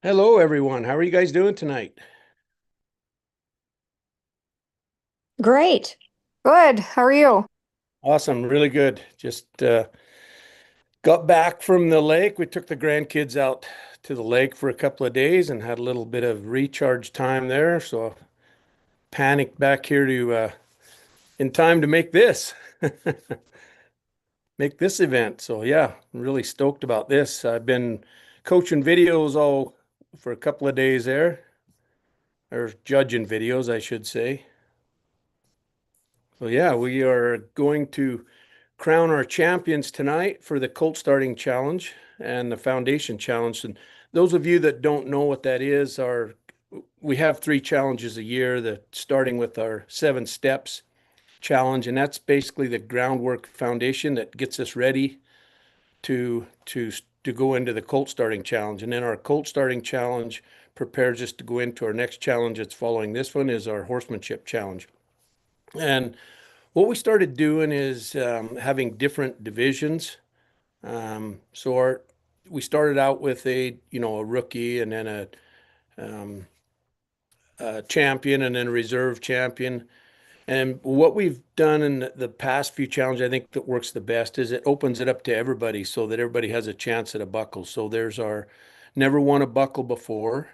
Hello, everyone. How are you guys doing tonight? Great. Good. How are you? Awesome, really good. Just got back from the lake. We took the grandkids out to the lake for a couple of days and had a little bit of recharge time there. So panicked back here to in time to make this make this event. So yeah, I'm really stoked about this. I've been coaching videos all for a couple of days there, or judging videos, I should say. So yeah, we are going to crown our champions tonight for the Colt Starting Challenge and the Foundation Challenge. And those of you that don't know what that is, are we have three challenges a year, the starting with our 7 steps challenge, and that's basically the groundwork foundation that gets us ready to go into the Colt Starting Challenge. And then our Colt Starting Challenge prepares us to go into our next challenge that's following this one is our horsemanship challenge. And what we started doing is having different divisions. So we started out with a rookie and then a champion and then a reserve champion. And what we've done in the past few challenges, I think that works the best is it opens it up to everybody so that everybody has a chance at a buckle. So there's our never won a buckle before,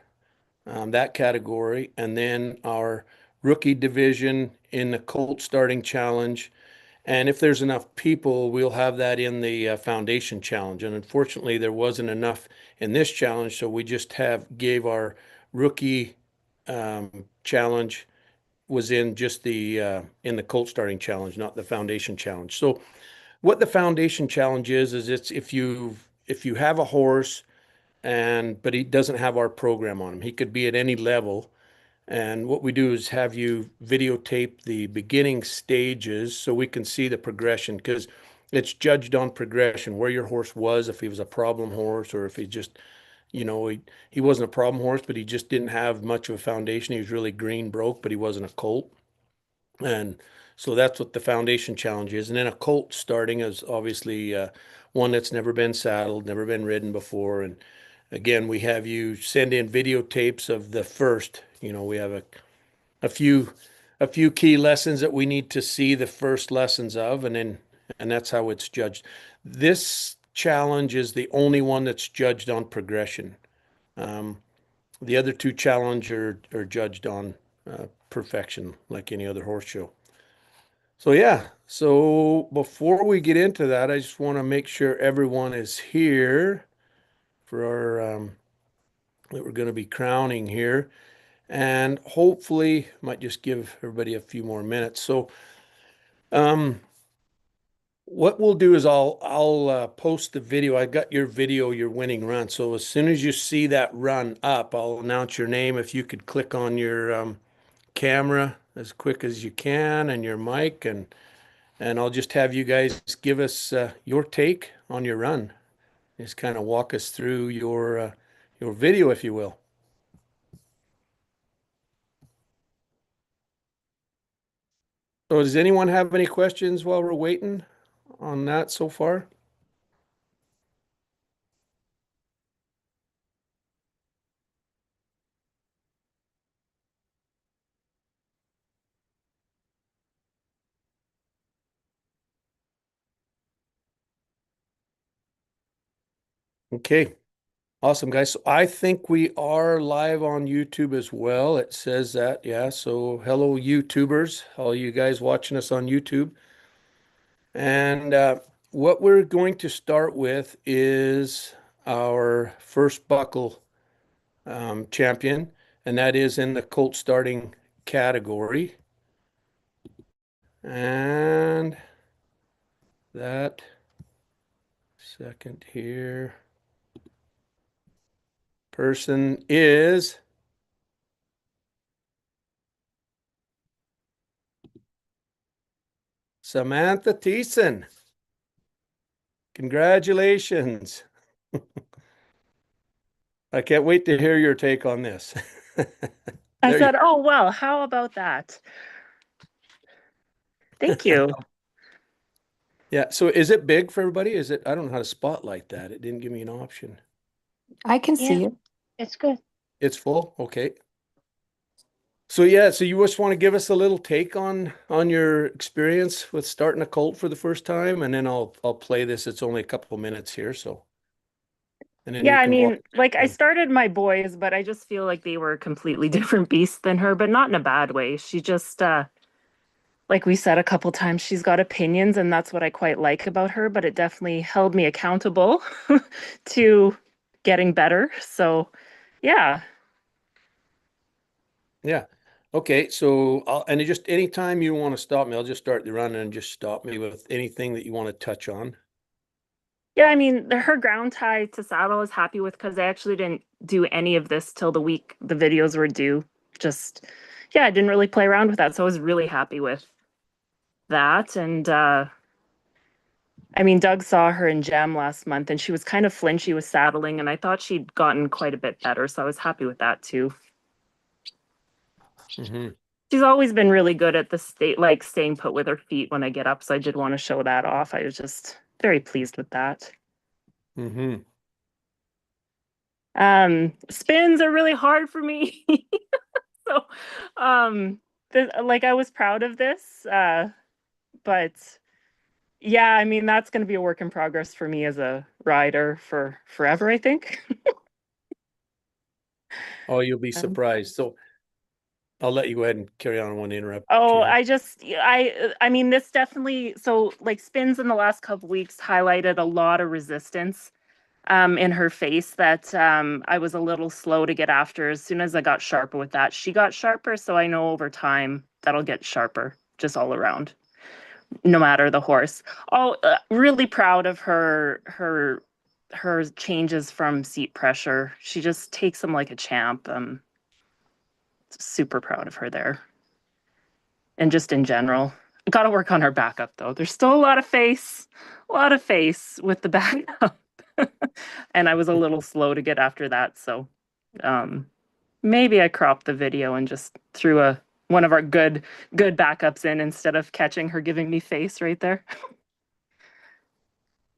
that category, and then our rookie division in the Colt Starting Challenge. And if there's enough people, we'll have that in the foundation challenge. And unfortunately, there wasn't enough in this challenge, so we just have gave our rookie challenge was in just the in the Colt Starting Challenge, not the foundation challenge. So what the foundation challenge is it's if you have a horse and but he doesn't have our program on him, he could be at any level, and what we do is have you videotape the beginning stages so we can see the progression because it's judged on progression, where your horse was, if he was a problem horse or if he just, he wasn't a problem horse, but he just didn't have much of a foundation. He was really green broke, but he wasn't a colt. And so that's what the foundation challenge is. And then a colt starting is obviously one that's never been saddled, never been ridden before. And again, we have you send in videotapes of the first. We have a few a few key lessons that we need to see the first lessons of, and that's how it's judged. This challenge is the only one that's judged on progression. Um, the other two challenge are judged on perfection, like any other horse show. So yeah, so before we get into that, I just want to make sure everyone is here for our that we're going to be crowning here, and hopefully might just give everybody a few more minutes. So um, what we'll do is I'll post the video. I got your video, your winning run. So as soon as you see that run up, I'll announce your name. If you could click on your camera as quick as you can and your mic, and I'll just have you guys give us your take on your run. Just kind of walk us through your video, if you will. So does anyone have any questions while we're waiting on that so far? Okay. Awesome, guys. So I think we are live on YouTube as well. It says that, yeah. So hello, YouTubers, all you guys watching us on YouTube. And what we're going to start with is our first buckle champion, and that is in the Colt starting category. And that second here person is Samantha Thiessen. Congratulations. I can't wait to hear your take on this. I There you said, oh, well, how about that? Thank you. Yeah. So is it big for everybody? Is it, I don't know how to spotlight that. It didn't give me an option. I can Yeah, see it. It's good. It's full. Okay. So yeah, so you just want to give us a little take on your experience with starting a Colt for the first time, and then I'll play this. It's only a couple of minutes here, so and then Yeah, you I can walk. mean, like I started my boys, but I just feel like they were completely different beasts than her, but not in a bad way. She just like we said a couple times, she's got opinions, and that's what I quite like about her, but it definitely held me accountable to getting better. So, yeah. Yeah. Okay. So and just anytime you want to stop me, I'll just start the run and just stop me with anything that you want to touch on. Yeah, I mean, her ground tie to saddle I was happy with because I actually didn't do any of this till the week the videos were due. Just, yeah, I didn't really play around with that. So I was really happy with that. And I mean, Doug saw her in Gem last month and she was kind of flinchy with saddling, and I thought she'd gotten quite a bit better. So I was happy with that too. Hmm. She's always been really good at the state, like staying put with her feet when I get up. So I did want to show that off. I was just very pleased with that. Hmm. Spins are really hard for me. So, um, like I was proud of this, but yeah, I mean that's going to be a work in progress for me as a rider for forever, I think. Oh, you'll be Um, surprised. So I'll let you go ahead and carry on. I want to interrupt oh, you here. I mean this definitely so like spins in the last couple weeks highlighted a lot of resistance in her face that I was a little slow to get after. As soon as I got sharper with that, she got sharper, so I know over time that'll get sharper just all around. No matter the horse. Oh, really proud of her changes from seat pressure. She just takes them like a champ. Super proud of her there, and just in general. Got to work on her backup though. There's still a lot of face with the backup, and I was a little slow to get after that. So um, maybe I cropped the video and just threw a one of our good backups in instead of catching her giving me face right there.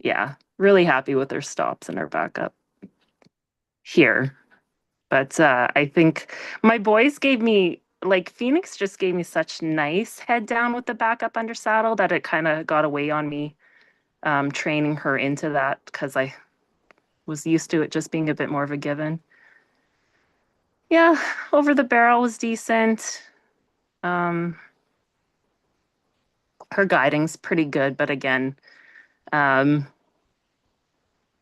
Yeah, really happy with her stops and her backup here. But I think my boys gave me like Phoenix just gave me such nice head down with the backup under saddle that it kind of got away on me training her into that because I was used to it just being a bit more of a given. Yeah, over the barrel was decent. Um, her guiding's pretty good, but again, um,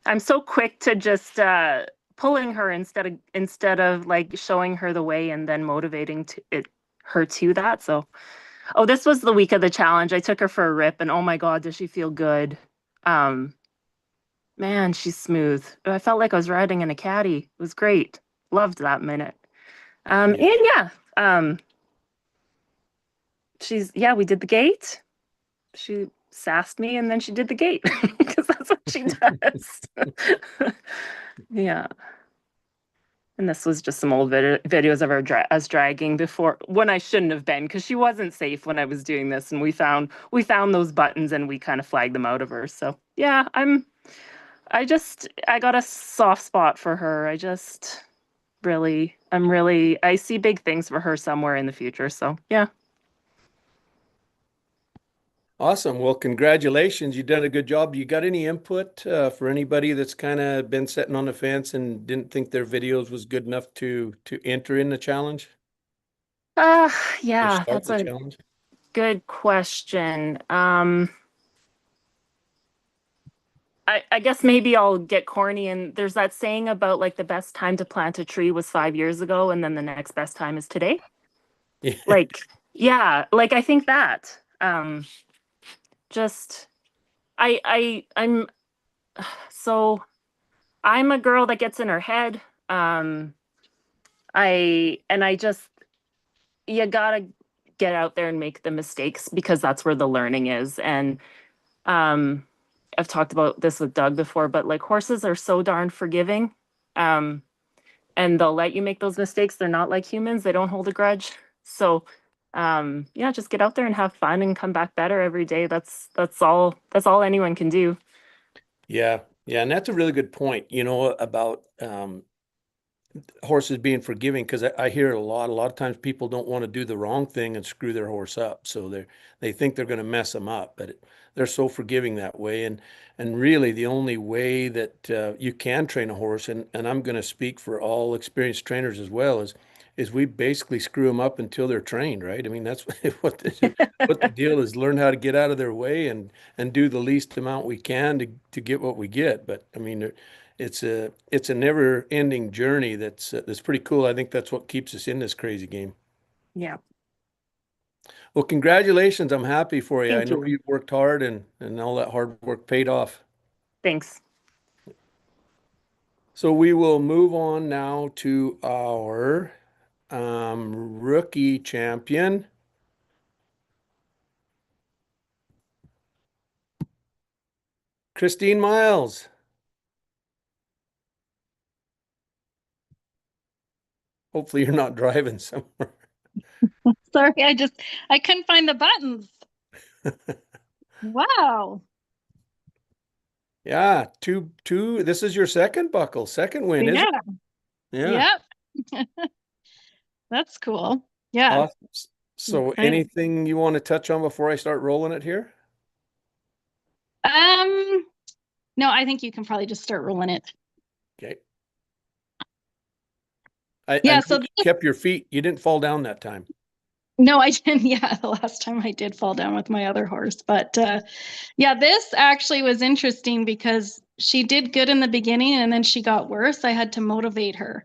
I'm so quick to just pulling her instead of like showing her the way and then motivating her to that. So, oh, this was the week of the challenge. I took her for a rip, and oh my God, does she feel good? Um, Man, she's smooth. I felt like I was riding in a caddy. It was great. Loved that minute. Yeah. And yeah, um, yeah, we did the gate. She sassed me, and then she did the gate because that's what she does. Yeah. And this was just some old videos of her us dragging before when I shouldn't have been because she wasn't safe when I was doing this, and we found those buttons and we kind of flagged them out of her. So yeah, I got a soft spot for her. I see big things for her somewhere in the future. So yeah. Awesome. Well, congratulations. You've done a good job. You got any input for anybody that's kind of been sitting on the fence and didn't think their videos was good enough to enter in the challenge Uh or yeah, start that's the a challenge? good question. I guess maybe I'll get corny, and there's that saying about like the best time to plant a tree was 5 years ago, and then the next best time is today. Yeah. Like, yeah, like I think that. Just I'm so I'm a girl that gets in her head. Um, I just you gotta get out there and make the mistakes because that's where the learning is. And um, I've talked about this with Doug before, but like horses are so darn forgiving. Um, and they'll let you make those mistakes. They're not like humans. They don't hold a grudge. So yeah, just get out there and have fun and come back better every day. That's all anyone can do. Yeah. Yeah. And that's a really good point, about horses being forgiving, because I hear it a lot of times people don't want to do the wrong thing and screw their horse up. So they think they're going to mess them up, but they're so forgiving that way. And really the only way that you can train a horse, and I'm going to speak for all experienced trainers as well, is we basically screw them up until they're trained, right? I mean, that's what the deal is: learn how to get out of their way and do the least amount we can to get what we get. But I mean, it's a never ending journey that's pretty cool. I think that's what keeps us in this crazy game. Yeah. Well, congratulations. I'm happy for you. I Thank know you. you worked hard and all that hard work paid off. Thanks. So we will move on now to our rookie champion, Christine Miles. Hopefully you're not driving somewhere. Sorry, I couldn't find the buttons. Wow. Yeah, two. This is your second buckle, second win, is Yeah. it? Yeah. Yep. That's cool. Yeah. Awesome. So I, anything you want to touch on before I start rolling it here? um, no, I think you can probably just start rolling it. Okay. I Yeah, know so you this, kept your feet. You didn't fall down that time. no, I didn't. Yeah, the last time I did fall down with my other horse. But yeah, this actually was interesting because she did good in the beginning and then she got worse. I had to motivate her.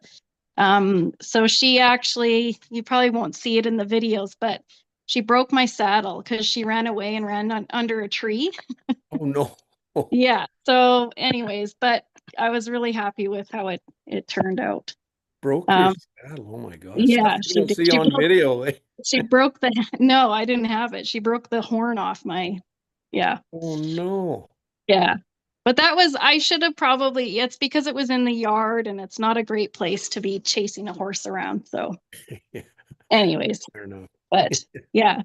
So she actually, you probably won't see it in the videos, but she broke my saddle because she ran away and ran under a tree. Oh no. Yeah. So, anyways, but I was really happy with how it turned out. Broke your Um, saddle. Oh my God. Stuff yeah, you she don't did. see on video. Eh? She broke the no, I didn't have it. She broke the horn off my yeah. Oh no. Yeah. But that was I should have probably it's because it was in the yard and it's not a great place to be chasing a horse around. So, Yeah, anyways, fair enough. but yeah.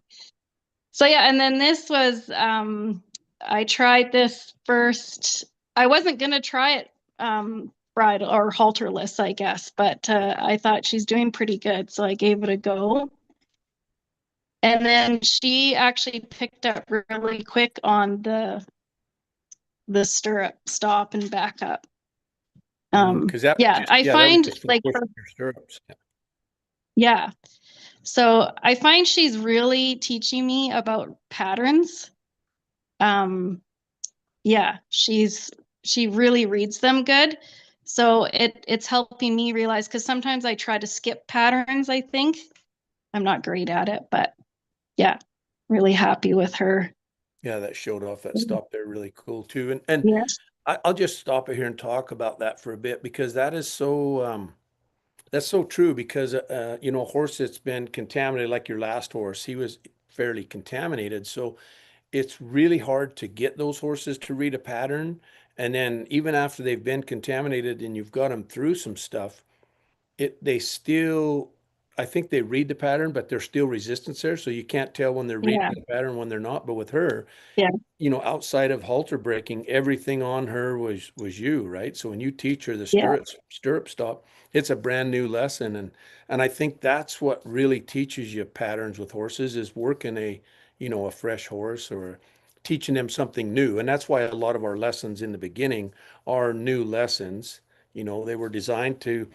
So yeah, and then this was I tried this first. I wasn't gonna try it bridle or halterless, I guess, but I thought she's doing pretty good, so I gave it a go. And then she actually picked up really quick on the stirrup stop and back up. Because that would Yeah, just, I yeah, that would find just keep like pushing her, your stirrups. yeah. So I find she's really teaching me about patterns. Um, yeah, she really reads them good. So it's helping me realize because sometimes I try to skip patterns, I think. I'm not great at it, but yeah, really happy with her. Yeah, that showed off that stop there really cool too. And Yeah, I'll just stop it here and talk about that for a bit because that is so that's so true because you know, a horse that's been contaminated like your last horse, he was fairly contaminated. So it's really hard to get those horses to read a pattern. And then even after they've been contaminated and you've got them through some stuff, they still, I think they read the pattern, but there's still resistance there. So you can't tell when they're reading yeah, the pattern when they're not. But with her, yeah, you know, outside of halter breaking, everything on her was you, right? So when you teach her the yeah, stirrup stop, it's a brand new lesson, and I think that's what really teaches you patterns with horses is working you know, a fresh horse or teaching them something new, and that's why a lot of our lessons in the beginning are new lessons. You know, they were designed to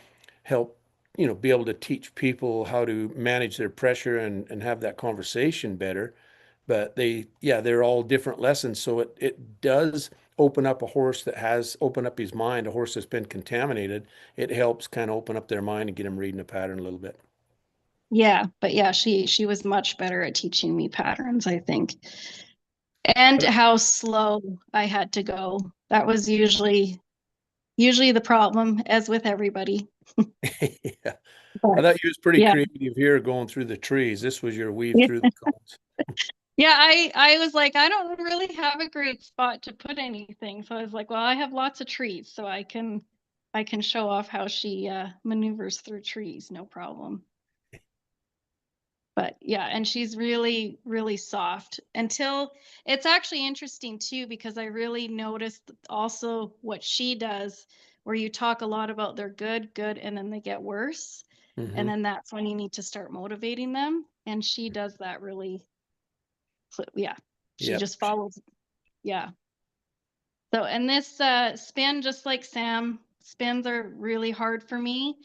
help, you know, be able to teach people how to manage their pressure and have that conversation better, but yeah, they're all different lessons. So it does open up a horse that has opened up his mind, a horse that's been contaminated. It helps kind of open up their mind and get them reading a pattern a little bit. yeah. But yeah, she was much better at teaching me patterns, I think. And But how slow I had to go. That was usually the problem, as with everybody. yeah, I But thought you was pretty yeah, creative here going through the trees. This was your weave through the cones. yeah. I was like, I don't really have a great spot to put anything, so I was like, well, I have lots of trees, so I can show off how she maneuvers through trees, no problem. But yeah, and she's really, really soft until it's actually interesting too, because I really noticed also what she does where you talk a lot about they're good, and then they get worse. And Mhm. then that's when you need to start motivating them. And she does that really, yeah. She Yep. just follows, yeah. So, and this spin, just like Sam, spins are really hard for me.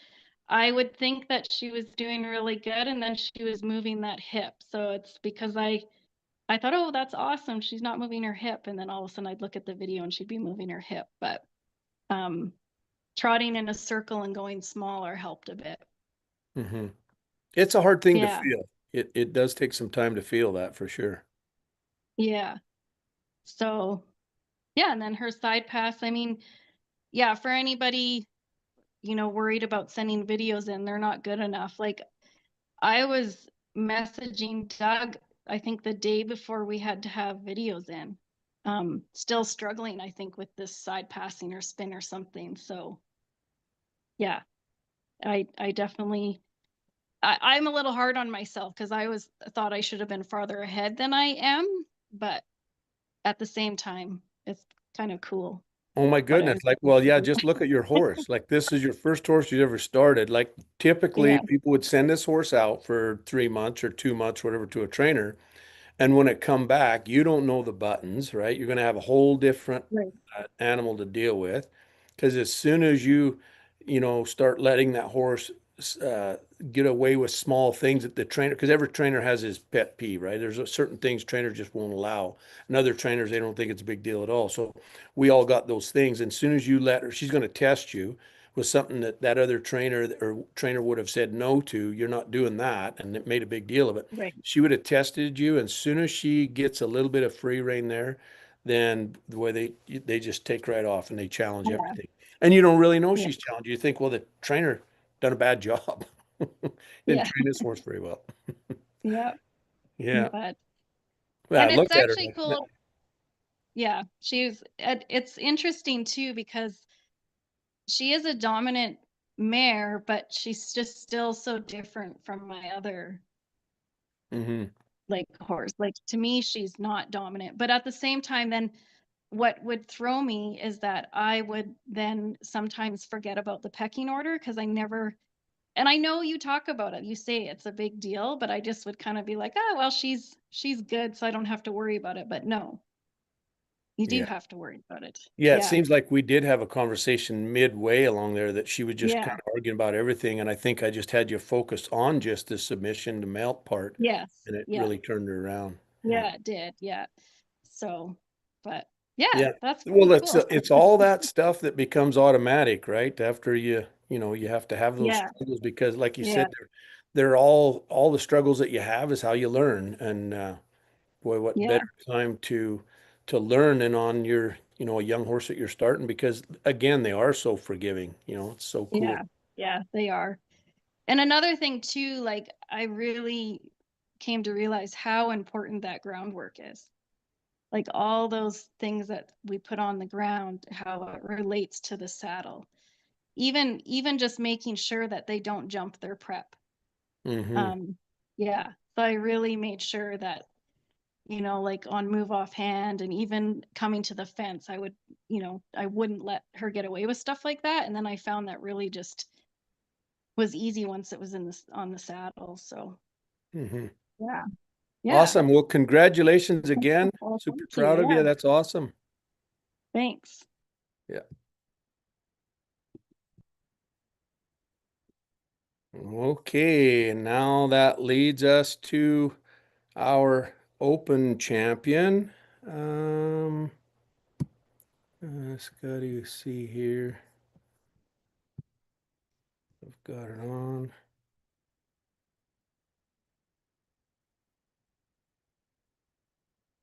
I would think that she was doing really good, and then she was moving that hip. So it's because I thought, oh, that's awesome. She's not moving her hip. And then all of a sudden I'd look at the video and she'd be moving her hip. But um, trotting in a circle and going smaller helped a bit. Mhm. It's a hard thing to Yeah. feel. It does take some time to feel that for sure. Yeah. So, yeah. And then her side pass, I mean, yeah, for anybody, worried about sending videos in, they're not good enough. Like, I was messaging Doug, I think the day before we had to have videos in. Still struggling, I think, with this side passing or spin or something. So yeah, I definitely I'm a little hard on myself because I thought I should have been farther ahead than I am, but at the same time, it's kind of cool Oh my what I goodness. was Like, able well, to yeah, do. just look at your horse. Like this is your first horse you ever started. Like typically Yeah, people would send this horse out for 3 months or 2 months, whatever, to a trainer. And when it come back, you don't know the buttons, right? You're going to have a whole different right, animal to deal with. Because as soon as start letting that horse uh, get away with small things that the trainer, because every trainer has his pet peeve, right? There's certain things trainers just won't allow, and other trainers, they don't think it's a big deal at all. So we all got those things. And as soon as you let her, she's going to test you with something that other trainer would have said no to. You're not doing that, and it made a big deal of it. right. She would have tested you, and as soon as she gets a little bit of free rein there, then the way they just take right off and they challenge Yeah, everything. And you don't really know yeah, she's challenged. You think, well, the trainer done a bad job. Didn't yeah, train this horse very well. yeah. Yeah. But Well, I and it's looked at her. actually cool. Yeah, it's interesting too because she is a dominant mare, but she's just still so different from my other Hmm. like horse. Like to me, she's not dominant. But at the same time, then what would throw me is that I would then sometimes forget about the pecking order because I never, and I know you talk about it, you say it's a big deal, but I just would kind of be like, oh well, she's good, so I don't have to worry about it. But no, you do Yeah. have to worry about it. Yeah, it Yeah, seems like we did have a conversation midway along there that she was just yeah, kind of arguing about everything. And I think I just had you focused on just the submission to mount part, yes, and it yeah, really turned her around. Yeah. yeah, it did, yeah. So, but yeah, Yeah. that's Well, pretty it's cool. it's all that stuff that becomes automatic, right? After you have to have those Yeah, struggles because, like you yeah, said, they're all the struggles that you have is how you learn. And boy, what yeah, better time to learn than on a young horse that you're starting because again, they are so forgiving. It's so yeah, cool. yeah, they are. And another thing too, like I really came to realize how important that groundwork is. Like all those things that we put on the ground, how it relates to the saddle. Even just making sure that they don't jump their prep. Hmm. Um, yeah. So I really made sure that, like on move off hand and even coming to the fence, I wouldn't let her get away with stuff like that. And then I found that really just was easy once it was on the saddle. So Hmm. yeah, yeah. Awesome. Well, congratulations again. Well, Super thank you. proud of Yeah, you. That's awesome. thanks. Yeah. Okay, and now that leads us to our open champion. Um, let's go to see here. I've got it on.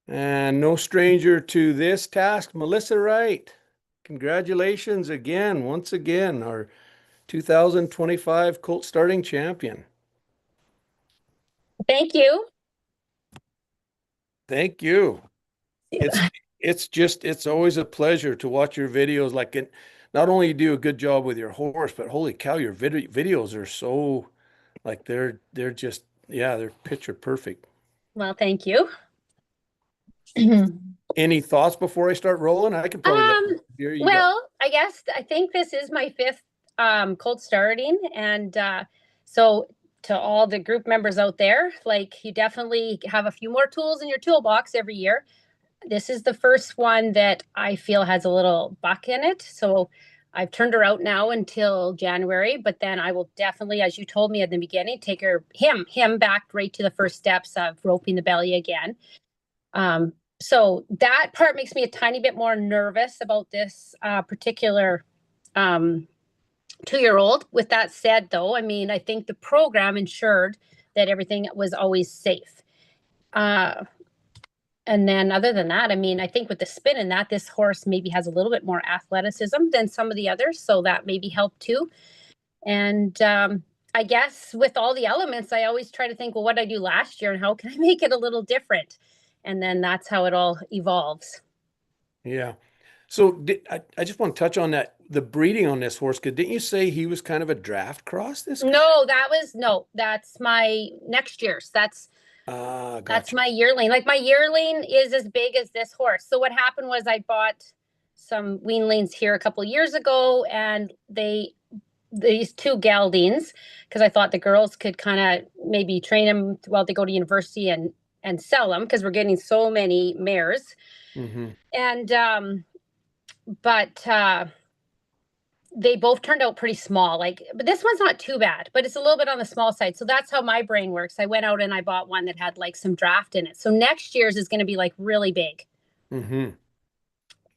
And no stranger to this task, Melissa Wright. Congratulations again, once again, our 2025 Colt starting champion. Thank you. Thank you. It's it's always a pleasure to watch your videos. Like it, not only you do a good job with your horse, but holy cow, your videos are so like they're just yeah, they're picture perfect. Well, thank you. Any thoughts before I start rolling? I can probably let you here. You got Well, I guess I think this is my fifth cold starting, and so to all the group members out there, like you definitely have a few more tools in your toolbox every year. This is the first one that I feel has a little buck in it, so I've turned her out now until January, but then I will definitely, as you told me at the beginning, take him back right to the first steps of roping the belly again. So that part makes me a tiny bit more nervous about this particular 2-year-old. With that said, though, I mean, I think the program ensured that everything was always safe. And then other than that, I mean, I think with the spin in that, this horse maybe has a little bit more athleticism than some of the others. So that maybe helped too. And I guess with all the elements, I always try to think, well, what did I do last year and how can I make it a little different? And then that's how it all evolves. Yeah. So I just want to touch on that, the breeding on this horse, because didn't you say he was kind of a draft cross this guy? No, that's my next year's. That's Gotcha. my yearling. Like my yearling is as big as this horse. So what happened was I bought some weanlings here a couple of years ago, and these two geldings, because I thought the girls could kind of maybe train them while they go to university and sell them because we're getting so many mares. Mm-hmm. And but they both turned out pretty small. Like, but this one's not too bad, but it's a little bit on the small side. So that's how my brain works. I went out and I bought one that had like some draft in it. So next year's is going to be like really big. Mm-hmm.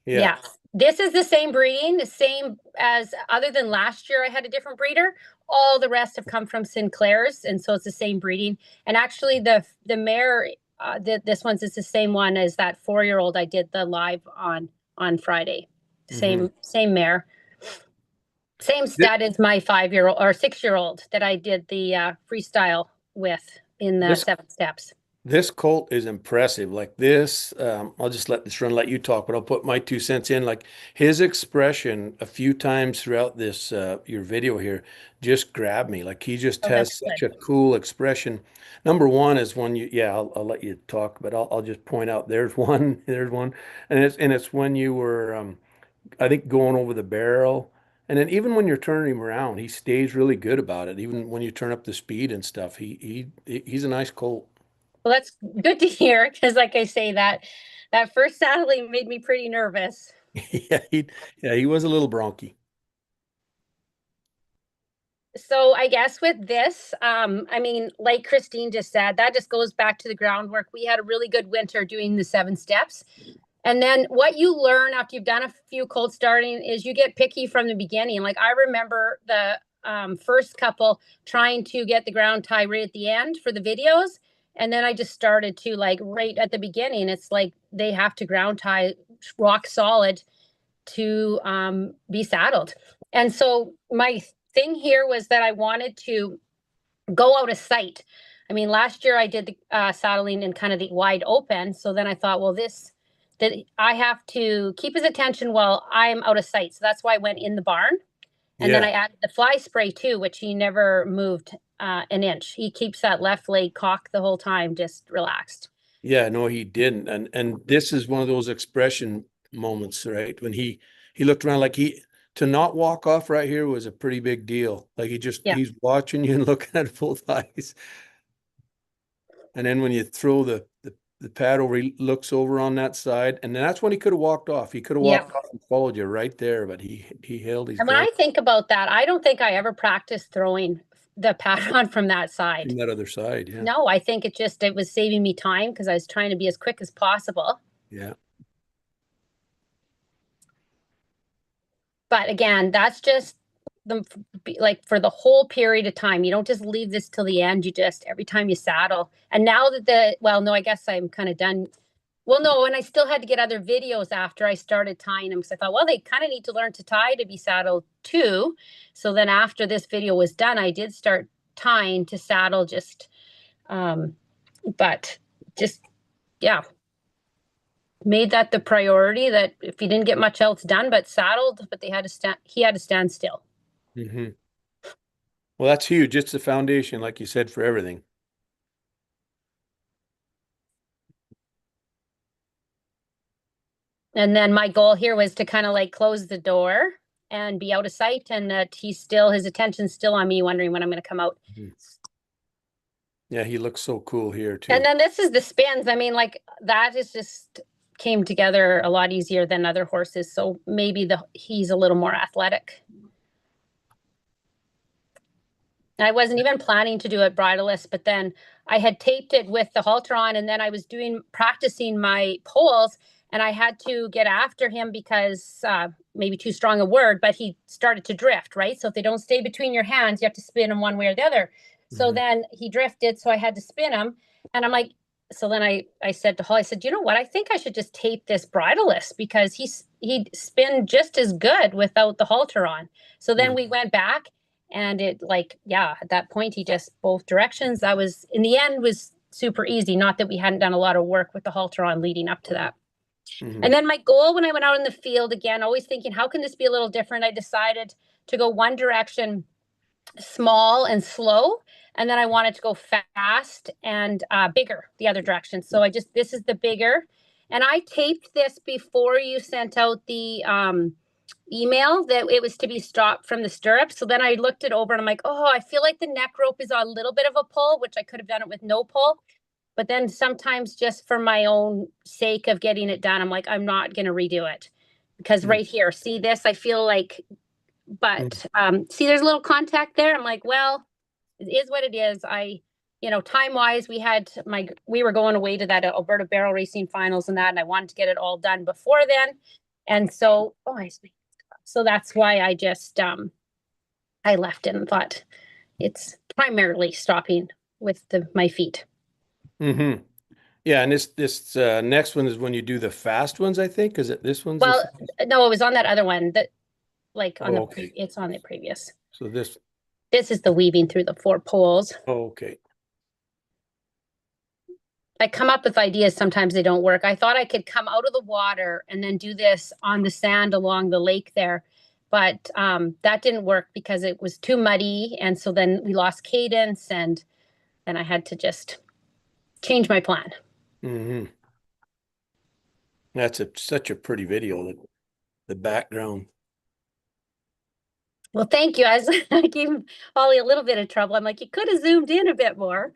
Yeah. Yeah. This is the same breeding, the same as other than last year I had a different breeder. All the rest have come from Sinclair's, and so it's the same breeding. And actually the mare this one's is the same one as that 4-year-old I did the live on Friday. Same mare. Same stud as my 5-year-old or 6-year-old that I did the freestyle with in the This 7 steps. This Colt is impressive. Like this, I'll just let this run, let you talk, but I'll put my 2 cents in. Like his expression a few times throughout this your video here just grabbed me. Like he just Oh, has that's such good. a cool expression. Number one is when you, yeah, I'll let you talk, but I'll just point out there's one, there's one, and it's when you were, I think, going over the barrel. And then even when you're turning him around, he stays really good about it. Even when you turn up the speed and stuff, he's a nice colt. Well, that's good to hear because, like I say, that first saddling made me pretty nervous. Yeah, he was a little bronky. So I guess with this, I mean, like Christine just said, that just goes back to the groundwork. We had a really good winter doing the 7 steps. And then what you learn after you've done a few cold starting is you get picky from the beginning. Like I remember the first couple trying to get the ground tie right at the end for the videos. And then I just started to like right at the beginning. It's like they have to ground tie rock solid to be saddled. And so my thing here was that I wanted to go out of sight. I mean, last year I did the saddling in kind of the wide open. So then I thought, well, that I have to keep his attention while I'm out of sight. So that's why I went in the barn. And then Yeah. I added the fly spray too, which he never moved an inch. He keeps that left leg cocked the whole time, just relaxed. Yeah, no, he didn't. And this is one of those expression moments, right? When he looked around like he to not walk off right here was a pretty big deal. Like Yeah. he's watching you and looking at both eyes. And then when you throw the pad over, he looks over on that side. And then that's when he could have walked off. He could have Yeah. walked off and followed you right there, but he held his And when ground I think about that, I don't think I ever practiced throwing the pad on from that side. from that other side. Yeah. No, I think it was saving me time because I was trying to be as quick as possible. Yeah. But again, that's just the like for the whole period of time. You don't just leave this till the end. You just every time you saddle. And now that no, I guess I'm kind of done. Well, no, and I still had to get other videos after I started tying them because I thought, well, they kind of need to learn to tie to be saddled too. So then after this video was done, I did start tying to saddle but just yeah, made that the priority that if he didn't get much else done but saddled, but he had to stand still. Hmm. Well, that's huge. It's the foundation, like you said, for everything. And then my goal here was to kind of like close the door and be out of sight, and that his attention's still on me, wondering when I'm going to come out. Yeah, he looks so cool here too. And then this is the spins. I mean, like that is just came together a lot easier than other horses. So maybe he's a little more athletic. I wasn't even planning to do it bridleless, but then I had taped it with the halter on, and then I was practicing my poles, and I had to get after him because maybe too strong a word, but he started to drift, right? So if they don't stay between your hands, you have to spin them one way or the other. So then he drifted, so I had to spin him, and I'm like, so then I said to Hall, I said, you know what? I think I should just tape this bridleless because he'd spin just as good without the halter on. So then we went back. And it at that point, he just both directions. That was, in the end, was super easy. Not that we hadn't done a lot of work with the halter on leading up to that. And then my goal when I went out in the field, again, always thinking, how can this be a little different? I decided to go one direction, small and slow. And then I wanted to go fast and bigger the other direction. So this is the bigger. And I taped this before you sent out the email that it was to be stopped from the stirrups. So then I looked it over and I'm like, oh, I feel like the neck rope is a little bit of a pull, which I could have done it with no pull. But then sometimes just for my own sake of getting it done, I'm like, I'm not going to redo it because right here, see this, I feel like, but see, there's a little contact there. I'm like, well, it is what it is. Time wise, we were going away to that Alberta barrel racing finals and that, and I wanted to get it all done before then. And so, so that's why I just, I left it and thought it's primarily stopping with my feet. Yeah, and this next one is when you do the fast ones, I think. Is it this one's? Well, no, it was on that other one that, on okay. it's on the previous. So this is the weaving through the 4 poles. Okay. I come up with ideas. Sometimes they don't work. I thought I could come out of the water and then do this on the sand along the lake there. But that didn't work because it was too muddy. And so then we lost cadence, and then I had to just change my plan. That's such a pretty video, the background. Well, thank you. I gave Holly a little bit of trouble. I'm like, you could have zoomed in a bit more.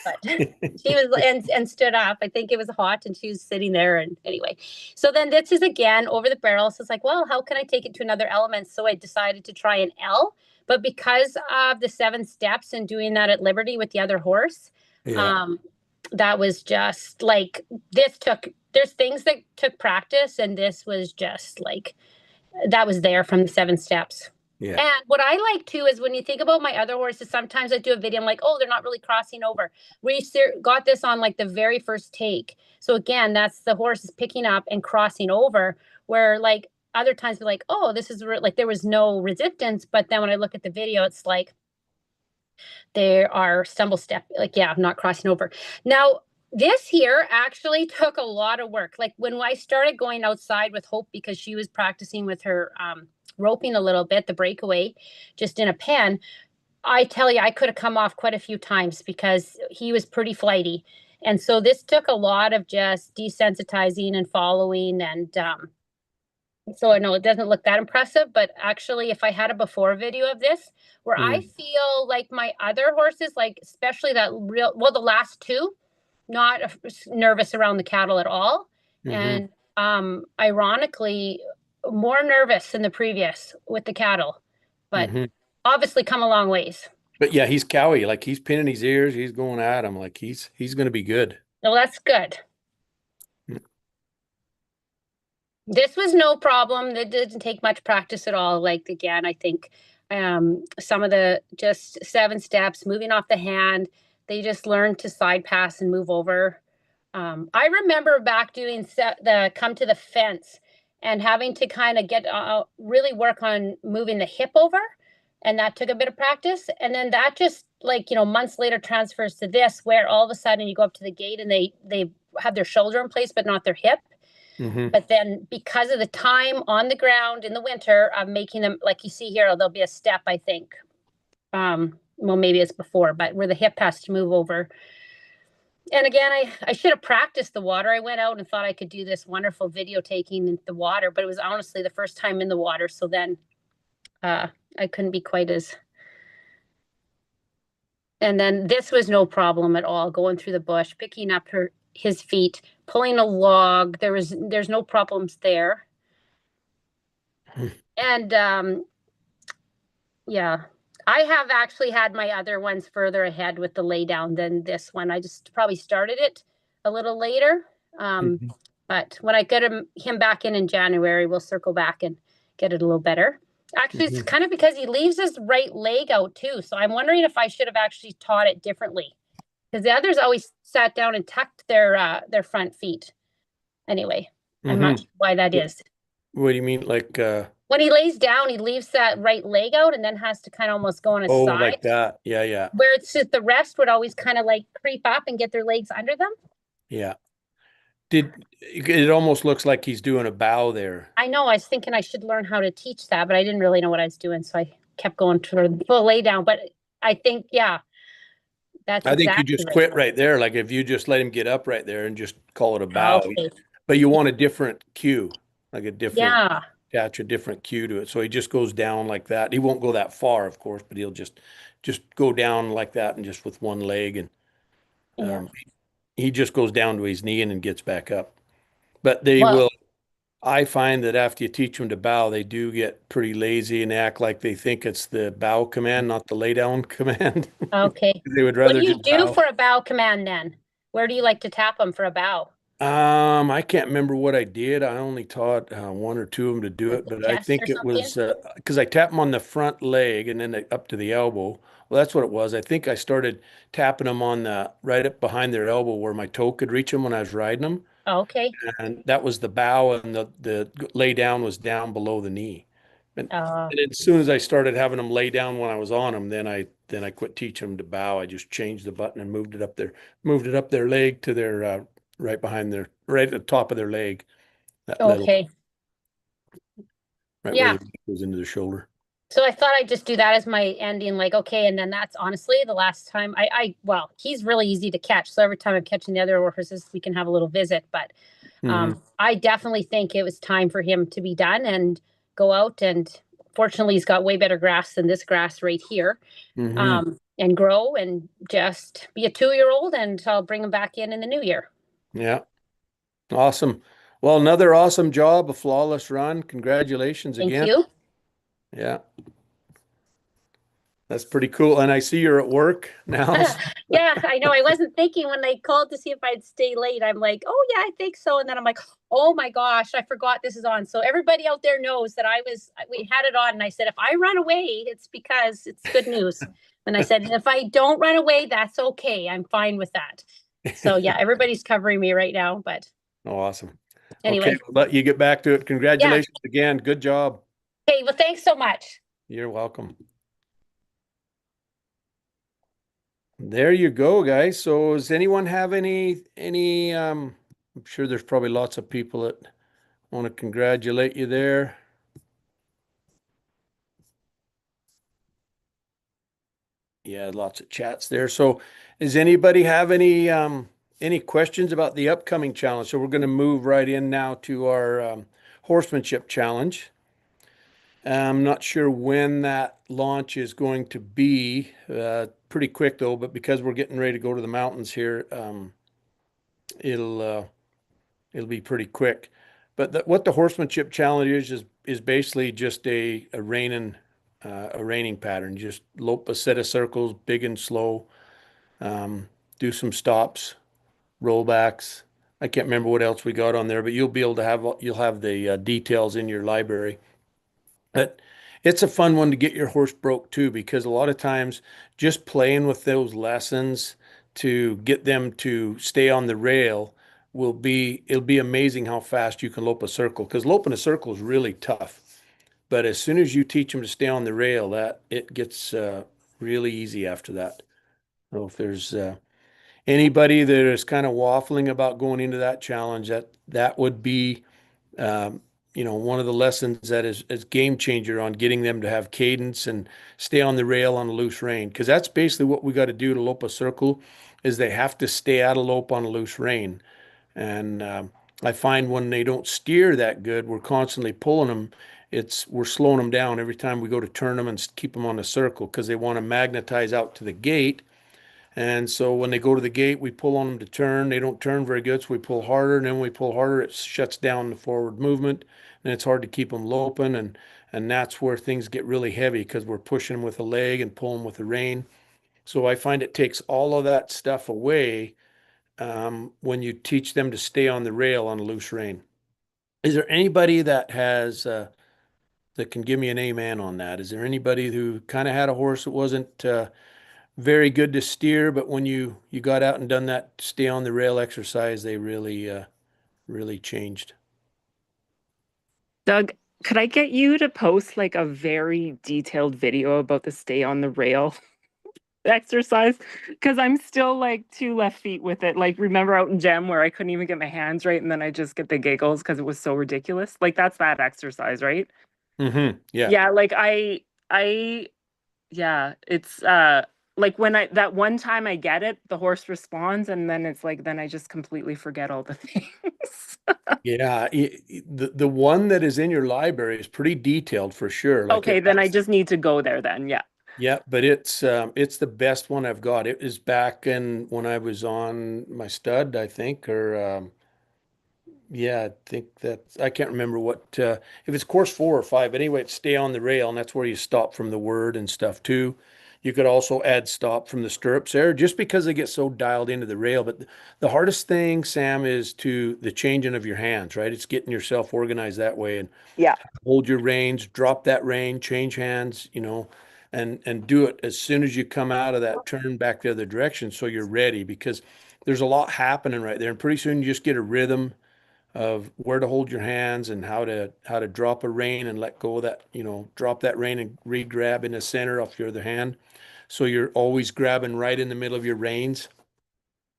But she was and stood up. I think it was hot and she was sitting there. And anyway, so then this is again over the barrel. So it's like, well, how can I take it to another element? So I decided to try an L. But because of the 7 steps and doing that at Liberty with the other horse, that was just like there's things that took practice, and this was just like that was there from the 7 steps. Yeah. And what I like too is when you think about my other horses, sometimes I do a video, I'm like, oh, they're not really crossing over. We got this on like the very first take. So again, that's the horse is picking up and crossing over, where like other times be like, oh, this is like there was no resistance. But then when I look at the video, it's like there are stumble step, like, yeah, I'm not crossing over. Now, this here actually took a lot of work. Like when I started going outside with Hope, because she was practicing with her roping a little bit, the breakaway, just in a pen, I tell you, I could have come off quite a few times because he was pretty flighty. And so this took a lot of just desensitizing and following. And so I know it doesn't look that impressive, but actually if I had a before video of this, where I feel like my other horses, like especially the last 2, not nervous around the cattle at all. And ironically, more nervous than the previous with the cattle, but obviously come a long ways. But yeah, he's cowy. Like he's pinning his ears. He's going at him. Like he's going to be good. Well, that's good. This was no problem. It didn't take much practice at all. Like, again, I think some of the just 7 steps, moving off the hand, they just learned to side pass and move over. I remember back doing the come to the fence and having to kind of get really work on moving the hip over. And that took a bit of practice. And then that just months later transfers to this, where all of a sudden you go up to the gate and they have their shoulder in place, but not their hip. But then because of the time on the ground in the winter, I'm making them, like you see here, there'll be a step, I think. Well, maybe it's before, but where the hip has to move over. And again, I should have practiced the water. I went out and thought I could do this wonderful video taking in the water, but it was honestly the first time in the water. So then I couldn't be quite as. And then this was no problem at all. Going through the bush, picking up his feet, pulling a log. There's no problems there. And yeah, I have actually had my other ones further ahead with the lay down than this one. I just probably started it a little later. But when I get him back in January, we'll circle back and get it a little better. Actually, it's kind of because he leaves his right leg out too. So I'm wondering if I should have actually taught it differently, because the others always sat down and tucked their front feet. Anyway, I'm not sure why that is. What do you mean, like when he lays down, he leaves that right leg out and then has to kind of almost go on his side. like that? Yeah. Where it's just the rest would always kind of like creep up and get their legs under them. Yeah. It almost looks like he's doing a bow there. I know. I was thinking I should learn how to teach that, but I didn't really know what I was doing, so I kept going to the full lay down. But I think, yeah, that's. I think exactly you just right. quit right there. Like if you just let him get up right there and just call it a bow. Okay. But you want a different cue, like a different. Yeah. Attach a different cue to it. So he just goes down like that. He won't go that far, of course, but he'll just go down like that and just with one leg. And he just goes down to his knee and then gets back up. But I find that after you teach them to bow, they do get pretty lazy and act like they think it's the bow command, not the lay down command. Okay. They would rather What do you just do bow. for a bow command then? Where do you like to tap them for a bow? I can't remember what I did. I only taught one or two of them to do it, but I Chest think or it was because I tapped them on the front leg and then up to the elbow. Well, that's what it was. I think I started tapping them on the right up behind their elbow where my toe could reach them when I was riding them. Okay. And that was the bow, and the lay down was down below the knee. And as soon as I started having them lay down when I was on them, then I quit teaching them to bow. I just changed the button and moved it up their leg to their right at the top of their leg. That little Okay. right Yeah. where the knee goes into the shoulder. So I thought I'd just do that as my ending, like, okay. And then that's honestly the last time well, he's really easy to catch. So every time I'm catching the other horses, we can have a little visit. But I definitely think it was time for him to be done and go out. And fortunately, he's got way better grass than this grass right here. And grow and just be a 2-year-old, and I'll bring him back in the new year. Yeah. Awesome. Well, another awesome job, a flawless run. Congratulations again. Thank you. Yeah. That's pretty cool. And I see you're at work now. Yeah, I know. I wasn't thinking when they called to see if I'd stay late. I'm like, oh yeah, I think so. And then I'm like, oh my gosh, I forgot this is on. So everybody out there knows that we had it on. And I said, if I run away, it's because it's good news. And I said, if I don't run away, that's okay. I'm fine with that. So yeah, everybody's covering me right now, but. Oh, awesome. Anyway. Okay, we'll let you get back to it. Congratulations again. Good job. Okay, well, thanks so much. You're welcome. There you go, guys. So does anyone have any I'm sure there's probably lots of people that want to congratulate you there. Yeah, lots of chats there. So does anybody have any questions about the upcoming challenge? So we're going to move right in now to our horsemanship challenge. I'm not sure when that launch is going to be. Pretty quick though, but because we're getting ready to go to the mountains here, it'll be pretty quick. But what the horsemanship challenge is basically just a reining pattern. Just lope a set of circles, big and slow. Do some stops, rollbacks. I can't remember what else we got on there, but you'll have the details in your library. But it's a fun one to get your horse broke too, because a lot of times just playing with those lessons to get them to stay on the rail it'll be amazing how fast you can lope a circle, because loping a circle is really tough. But as soon as you teach them to stay on the rail, that it gets really easy after that. So if there's anybody that is kind of waffling about going into that challenge, that would be one of the lessons that is game changer on getting them to have cadence and stay on the rail on a loose rein. Because that's basically what we got to do to lope a circle. is they have to stay out of lope on a loose rein. And I find when they don't steer that good, we're constantly pulling them. We're slowing them down every time we go to turn them and keep them on a circle because they want to magnetize out to the gate. And so when they go to the gate, we pull on them to turn. They don't turn very good, so we pull harder. And then when we pull harder, it shuts down the forward movement, and it's hard to keep them loping. And that's where things get really heavy because we're pushing them with a leg and pulling with the rein. So I find it takes all of that stuff away when you teach them to stay on the rail on a loose rein. Is there anybody that can give me an amen on that? Is there anybody who kind of had a horse that wasn't very good to steer, but when you got out and done that stay on the rail exercise, they really changed? Doug, could I get you to post like a very detailed video about the stay on the rail exercise? Because I'm still like 2 left feet with it. Like, remember out in Gem where I couldn't even get my hands right and then I just get the giggles because it was so ridiculous? Like, that's that exercise, right? Yeah. Yeah, like yeah, it's like when I that one time I get it, the horse responds, and then it's like then I just completely forget all the things. Yeah. The one that is in your library is pretty detailed for sure. Like Okay, it then I has, just need to go there then. Yeah. yeah, but it's the best one I've got. It is back in when I was on my stud, I think, or yeah, I think I can't remember what if it's course 4 or 5. But anyway, it's stay on the rail, and that's where you stop from the word and stuff too. You could also add stop from the stirrups there, just because they get so dialed into the rail. But the hardest thing, Sam, is to the changing of your hands, right? It's getting yourself organized that way and Yeah. hold your reins, drop that rein, change hands, and do it as soon as you come out of that turn back the other direction, so you're ready because there's a lot happening right there, and pretty soon you just get a rhythm of where to hold your hands and how to drop a rein and let go of that, drop that rein and re-grab in the center off your other hand. So you're always grabbing right in the middle of your reins.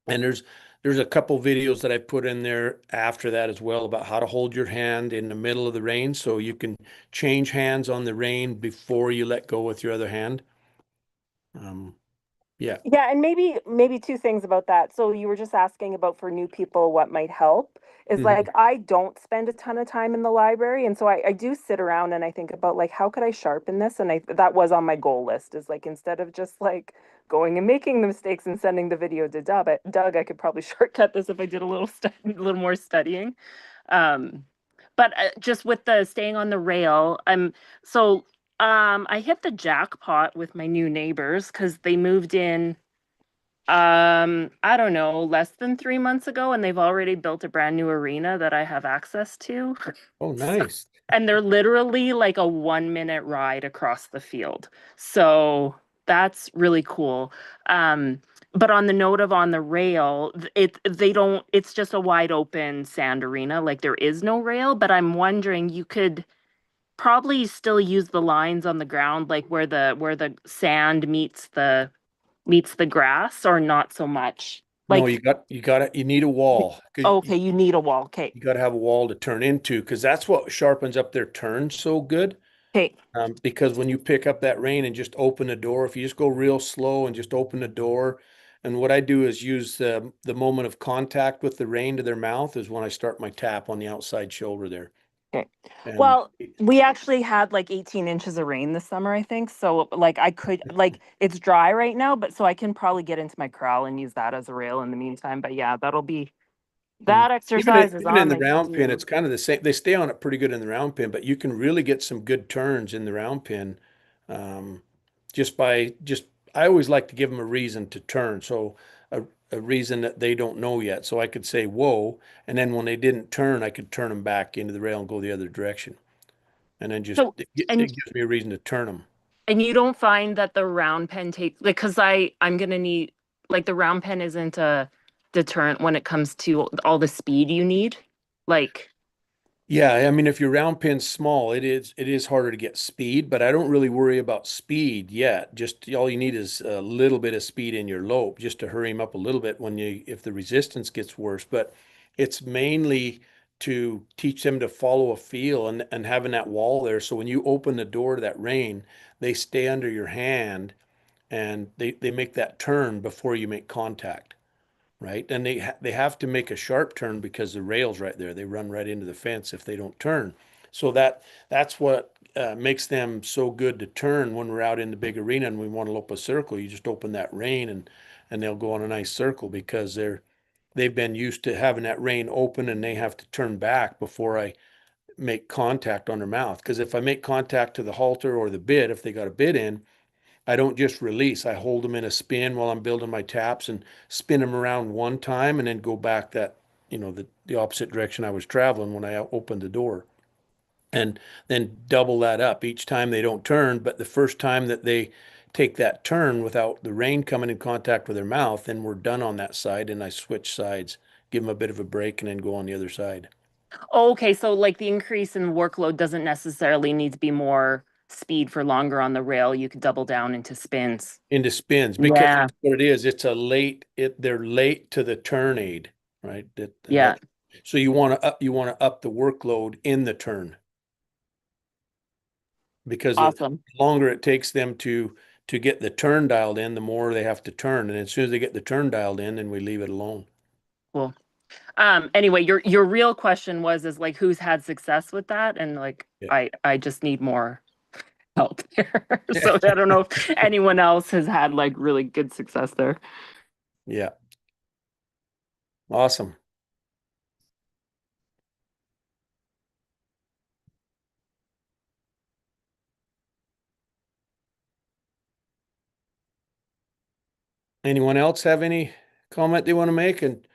And there's a couple videos that I put in there after that as well about how to hold your hand in the middle of the rein so you can change hands on the rein before you let go with your other hand. Yeah. Yeah, and maybe two things about that. So you were just asking about for new people what might help. Is Mhm. like I don't spend a ton of time in the library, and so I do sit around and I think about like how could I sharpen this? And that was on my goal list is like instead of just like going and making the mistakes and sending the video to Doug, I could probably shortcut this if I did a little more studying. Um, but just with the staying on the rail, I hit the jackpot with my new neighbors because they moved in, I don't know, less than 3 months ago, and they've already built a brand new arena that I have access to. Oh, So- nice. and they're literally like a 1 minute ride across the field. So that's really cool. But on the note of on the rail, it's just a wide open sand arena. Like there is no rail, but I'm wondering you could probably still use the lines on the ground like where the sand meets the grass or not so much No, like you need a wall because okay, you need a wall. Okay. you got to have a wall to turn into because that's what sharpens up their turn so good. Okay. Because when you pick up that rein and just open the door, if you just go real slow and just open the door, and what I do is use the moment of contact with the rein to their mouth is when I start my tap on the outside shoulder there. Okay. And Well, we actually had like 18 inches of rain this summer, I think. So like I could like it's dry right now, but so I can probably get into my corral and use that as a rail in the meantime. But yeah, Mm. that Even exercise is even in on the my round pin, to-do. it's kind of the same. They stay on it pretty good in the round pin, but you can really get some good turns in the round pin, um, just. I always like to give them a reason to turn, so a reason that they don't know yet. So I could say whoa, and then when they didn't turn, I could turn them back into the rail and go the other direction, and then just So it and gives me a reason to turn them. and you don't find that the round pen takes like because I'm gonna need like the round pen isn't a deterrent when it comes to all the speed you need. Like Yeah, I mean, if your round pin's small, it is harder to get speed, but I don't really worry about speed yet. Just all you need is a little bit of speed in your lope just to hurry him up a little bit if the resistance gets worse. But it's mainly to teach them to follow a feel and having that wall there. So when you open the door to that rein, they stay under your hand and they make that turn before you make contact, right? And they have to make a sharp turn because the rail's right there. They run right into the fence if they don't turn. So that's what makes them so good to turn when we're out in the big arena and we want to lope a circle. You just open that rein and they'll go on a nice circle because they've been used to having that rein open and they have to turn back before I make contact on their mouth. Because if I make contact to the halter or the bit, if they got a bit in, I don't just release. I hold them in a spin while I'm building my taps and spin them around one time and then go back that, the opposite direction I was traveling when I opened the door. And then double that up. Each time they don't turn, but the first time that they take that turn without the rein coming in contact with their mouth, then we're done on that side and I switch sides, give them a bit of a break and then go on the other side. Okay, so like the increase in workload doesn't necessarily need to be more speed for longer on the rail. You could double down into spins. Into spins because Yeah, what it is, they're late to the turn aid, right? And yeah, so you want to up the workload in the turn because the awesome. longer it takes them to get the turn dialed in, the more they have to turn. And as soon as they get the turn dialed in, then we leave it alone. Cool. Anyway, your real question is like who's had success with that? And like Yeah. I just need more help there. So I don't know if anyone else has had like really good success there. Yeah. Awesome. Anyone else have any comment they want to make? And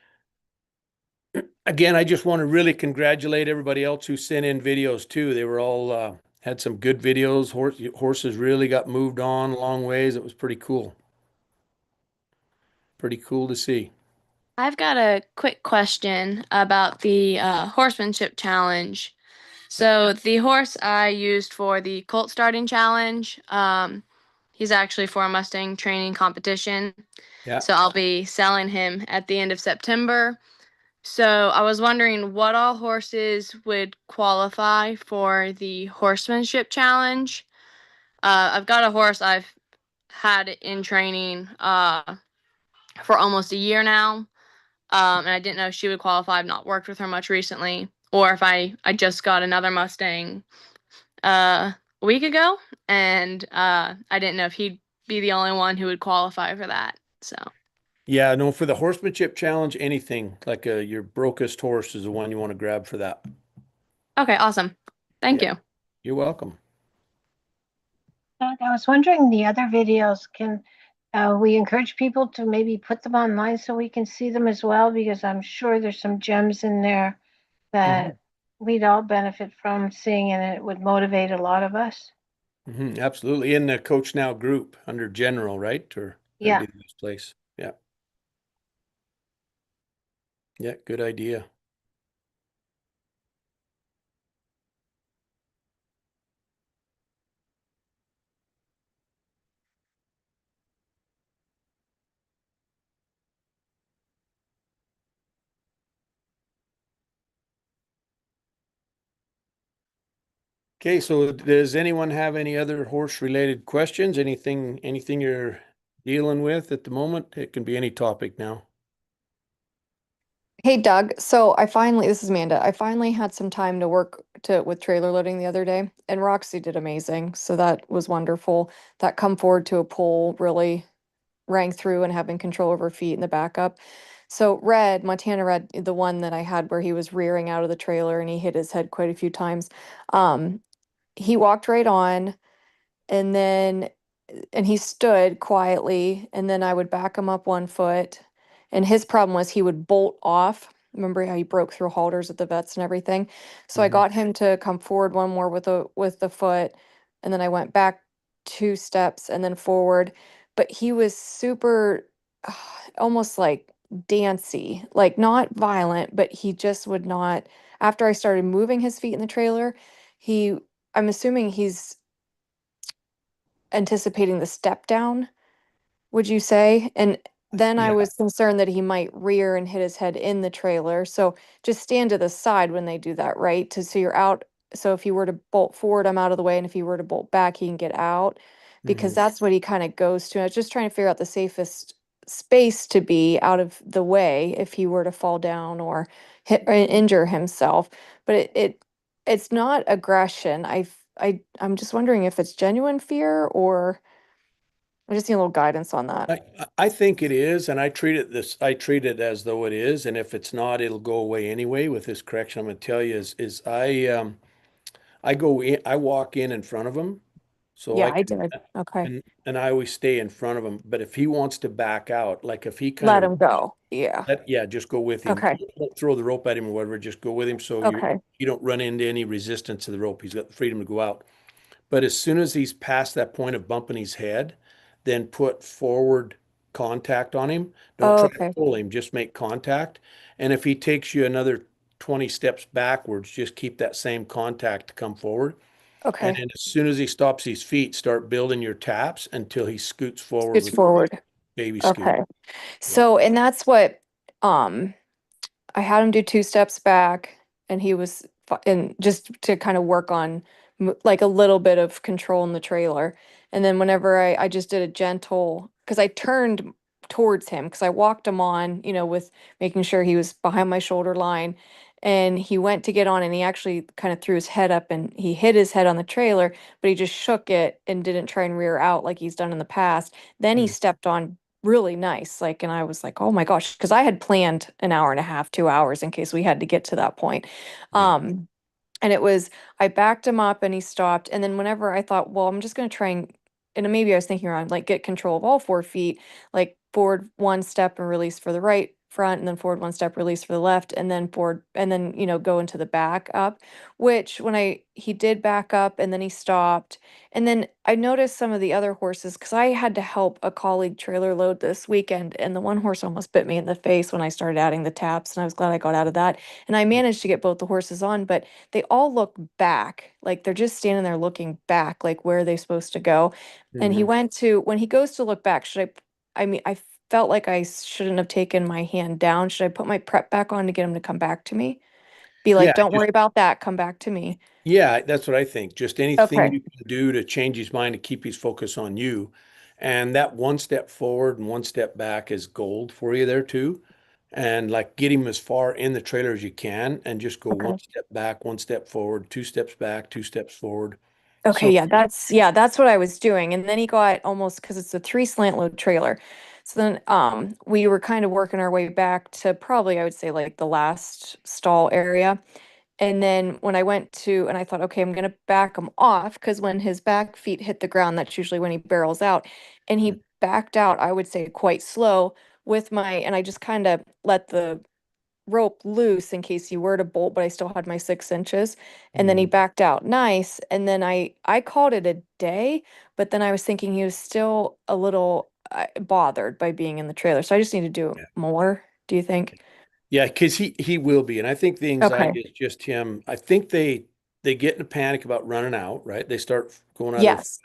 again, I just want to really congratulate everybody else who sent in videos too. They were all had some good videos. Horses really got moved on a long ways. It was pretty cool. Pretty cool to see. I've got a quick question about the horsemanship challenge. So the horse I used for the Colt starting challenge, he's actually for a Mustang training competition. Yeah. So I'll be selling him at the end of September. So I was wondering what all horses would qualify for the horsemanship challenge. I've got a horse I've had in training for almost a year now. And I didn't know if she would qualify. I've not worked with her much recently, or if I just got another Mustang a week ago, and I didn't know if he'd be the only one who would qualify for that. So Yeah, no, for the horsemanship challenge, anything like your brokest horse is the one you want to grab for that. okay, awesome. Thank Yeah. you. You're welcome. Doug, I was wondering the other videos, can we encourage people to maybe put them online so we can see them as well? Because I'm sure there's some gems in there that we'd all benefit from seeing, and it would motivate a lot of us. Absolutely. In the Coach Now group under general, right? Or Yeah. that'd be the best place. Yeah. Yeah, good idea. Okay, so does anyone have any other horse related questions? Anything you're dealing with at the moment? It can be any topic now. Hey Doug, so this is Amanda. I finally had some time to work with trailer loading the other day, and Roxy did amazing. So that was wonderful. That come forward to a pull really rang through and having control over feet in the backup. So Montana Red, the one that I had where he was rearing out of the trailer and he hit his head quite a few times. Um, he walked right on, and then and he stood quietly, and then I would back him up 1 foot. And his problem was he would bolt off. Remember how he broke through halters at the vets and everything? So I Mhm. got him to come forward one more with the foot, and then I went back 2 steps and then forward. But he was super almost like dancy, like not violent, but he just would not. After I started moving his feet in the trailer, I'm assuming he's anticipating the step down, would you say? And then I Yeah. was concerned that he might rear and hit his head in the trailer. So just stand to the side when they do that, right? So you're out. So if he were to bolt forward, I'm out of the way. And if he were to bolt back, he can get out. because Mhm. that's what he kind of goes to. I was just trying to figure out the safest space to be out of the way if he were to fall down or hit or injure himself. But it's not aggression. I'm just wondering if it's genuine fear or I just need a little guidance on that. I think it is, and I treat it as though it is, and if it's not, it'll go away anyway. With this correction, I'm going to tell you is I go in, I walk in front of him, so Yeah, I I can, did. Okay. and I always stay in front of him. But if he wants to back out, like if he kind Let of him go. Yeah. yeah, just go with him. Okay. Don't throw the rope at him or whatever. Just go with him so Okay. you don't run into any resistance to the rope. He's got the freedom to go out. But as soon as he's past that point of bumping his head, then put forward contact on him. Don't Oh, try to okay. pull him, just make contact. And if he takes you another 20 steps backwards, just keep that same contact to come forward. And Okay. then as soon as he stops his feet, start building your taps until he scoots forward Scoots with forward. baby scoot. Okay. Yeah. So, and that's what, um, I had him do 2 steps back and he was and just to kind of work on like a little bit of control in the trailer. And then whenever I just did a gentle, because I turned towards him because I walked him on, with making sure he was behind my shoulder line. And he went to get on and he actually kind of threw his head up and he hit his head on the trailer, but he just shook it and didn't try and rear out like he's done in the past. Then he Mm. stepped on really nice. Like, and I was like, oh my gosh, because I had planned an hour and a half, 2 hours in case we had to get to that point. Yeah. Um, and it was, I backed him up and he stopped. And then whenever I thought, well, I'm just going to try and maybe I was thinking around like get control of all 4 feet, like forward 1 step and release for the right front, and then forward 1 step, release for the left, and then forward, and then, go into the back up, which he did back up and then he stopped. And then I noticed some of the other horses because I had to help a colleague trailer load this weekend, and the one horse almost bit me in the face when I started adding the taps, and I was glad I got out of that. And I managed to get both the horses on, but they all look back, like they're just standing there looking back, like where are they supposed to go? And he Mhm. went to, when he goes to look back, I mean, I felt like I shouldn't have taken my hand down. Should I put my prep back on to get him to come back to me? Be like, Yeah, don't just worry about that, come back to me. yeah, that's what I think. Just anything Okay. you can do to change his mind to keep his focus on you. And that 1 step forward and 1 step back is gold for you there too. And like get him as far in the trailer as you can and just go one Okay. step back, 1 step forward, 2 steps back, 2 steps forward. Okay, So yeah, that's what I was doing. And then he got almost because it's a 3 slant load trailer. So then we were kind of working our way back to probably I would say like the last stall area. And then when I went to and I thought, okay, I'm gonna back him off because when his back feet hit the ground, that's usually when he barrels out. And he backed out, I would say quite slow with and I just kind of let the rope loose in case he were to bolt, but I still had my 6 inches. And then he mhm. backed out nice. And then I called it a day, but then I was thinking he was still a little bothered by being in the trailer. So I just need to do Yeah. more, do you think? Yeah, because he will be. And I think the Okay. anxiety is just him. I think they get in a panic about running out, right? They start going out of Yes.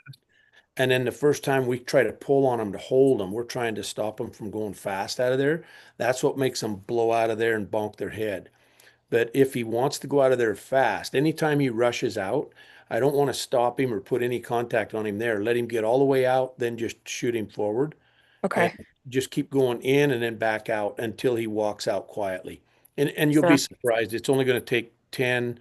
And then the first time we try to pull on them to hold them, we're trying to stop them from going fast out of there. That's what makes them blow out of there and bonk their head. But if he wants to go out of there fast, anytime he rushes out, I don't want to stop him or put any contact on him there. Let him get all the way out, then just shoot him forward and Okay. just keep going in and then back out until he walks out quietly. And you'll be Sure. surprised. It's only going to take 10,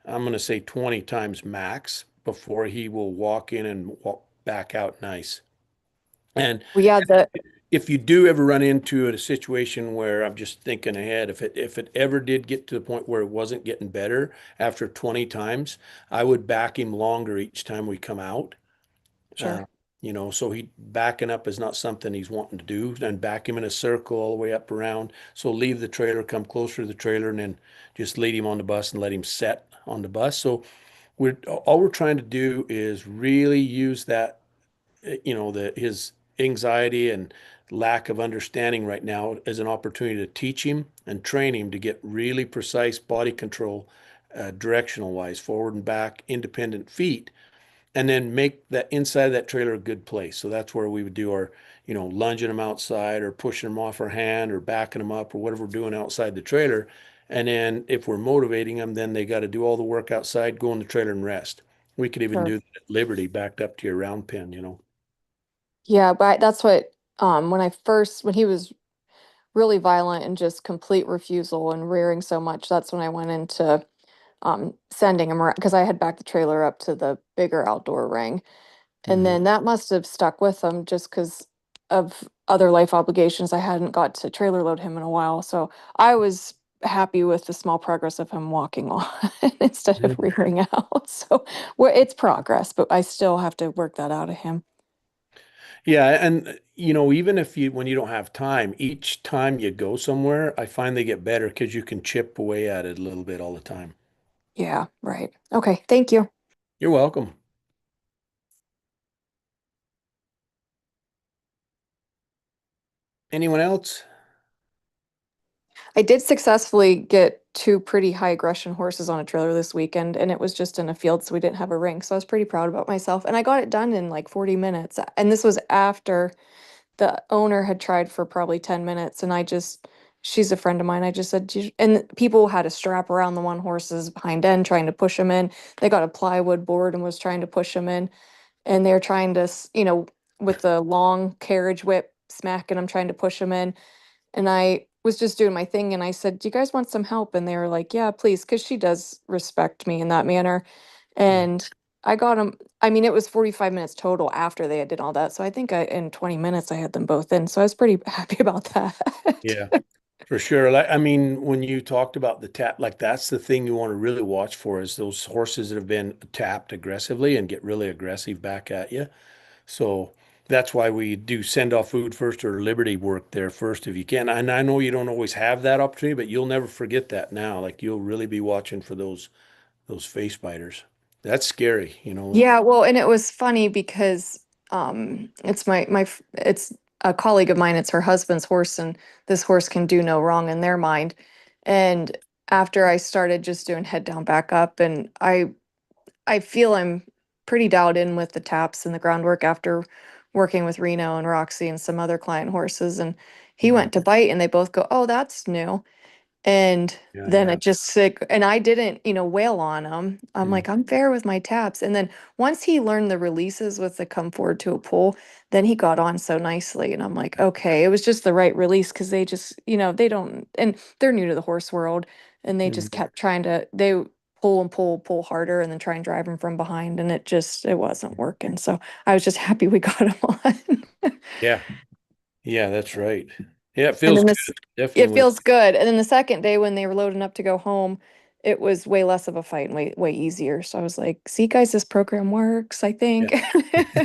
I'm going to say 20 times max before he will walk in and walk back out nice. And Well, yeah, if you do ever run into a situation where I'm just thinking ahead, if it ever did get to the point where it wasn't getting better after 20 times, I would back him longer each time we come out. Uh, sure. so he backing up is not something he's wanting to do, and back him in a circle all the way up around. So leave the trailer, come closer to the trailer, and then just lead him on the bus and let him set on the bus. So all we're trying to do is really use that his anxiety and lack of understanding right now as an opportunity to teach him and train him to get really precise body control, directional wise, forward and back, independent feet, and then make that inside of that trailer a good place. So that's where we would do our, lunging them outside or pushing them off our hand or backing them up or whatever we're doing outside the trailer. And then if we're motivating them, then they got to do all the work outside, go in the trailer and rest. We could even Sure. do that at Liberty backed up to your round pen. Yeah, but that's what when he was really violent and just complete refusal and rearing so much, that's when I went into sending him around because I had backed the trailer up to the bigger outdoor ring. And Mhm. then that must have stuck with him just because of other life obligations. I hadn't got to trailer load him in a while. So I was happy with the small progress of him walking on instead of Mhm. rearing out. So it's progress, but I still have to work that out of him. Yeah, and even if when you don't have time, each time you go somewhere, I find they get better because you can chip away at it a little bit all the time. Yeah, right. Okay, thank you. You're welcome. Anyone else? I did successfully get two pretty high aggression horses on a trailer this weekend, and it was just in a field, so we didn't have a ring. So I was pretty proud about myself. And I got it done in like 40 minutes. And this was after the owner had tried for probably 10 minutes. And she's a friend of mine. I just said, and people had a strap around the one horse's hind end trying to push him in. They got a plywood board and was trying to push him in. And they're trying to, with the long carriage whip, smacking him, trying to push him in. And I was just doing my thing and I said, "Do you guys want some help?" And they were like, "Yeah, please," because she does respect me in that manner. Yeah. And I got them. I mean, it was 45 minutes total after they had did all that. So I think in 20 minutes I had them both in. So I was pretty happy about that. Yeah, for sure. Like, I mean, when you talked about the tap, like that's the thing you want to really watch for is those horses that have been tapped aggressively and get really aggressive back at you. So that's why we do send off food first or Liberty work there first if you can. And I know you don't always have that opportunity, but you'll never forget that now. Like you'll really be watching for those face biters. That's scary. Yeah, well, and it was funny because it's it's a colleague of mine, it's her husband's horse, and this horse can do no wrong in their mind. And after I started just doing head down, back up, and I feel I'm pretty dialed in with the taps and the groundwork after working with Reno and Roxy and some other client horses. And he Mhm. went to bite and they both go, "Oh, that's new." And Yeah, then yeah. it just sick, and I didn't, wail on him. I'm Mm. like, I'm fair with my taps. And then once he learned the releases with the come forward to a pull, then he got on so nicely. And I'm like, okay, it was just the right release because they just, they don't, and they're new to the horse world, and they just Mhm. kept trying to, they pull and pull, pull harder, and then try and drive him from behind, and it wasn't working. So I was just happy we got him on. Yeah. Yeah, that's right. Yeah, it And feels then good. this, Definitely it when feels good. And then the second day when they were loading up to go home, it was way less of a fight and way easier. So I was like, see guys, this program works, I yeah. think.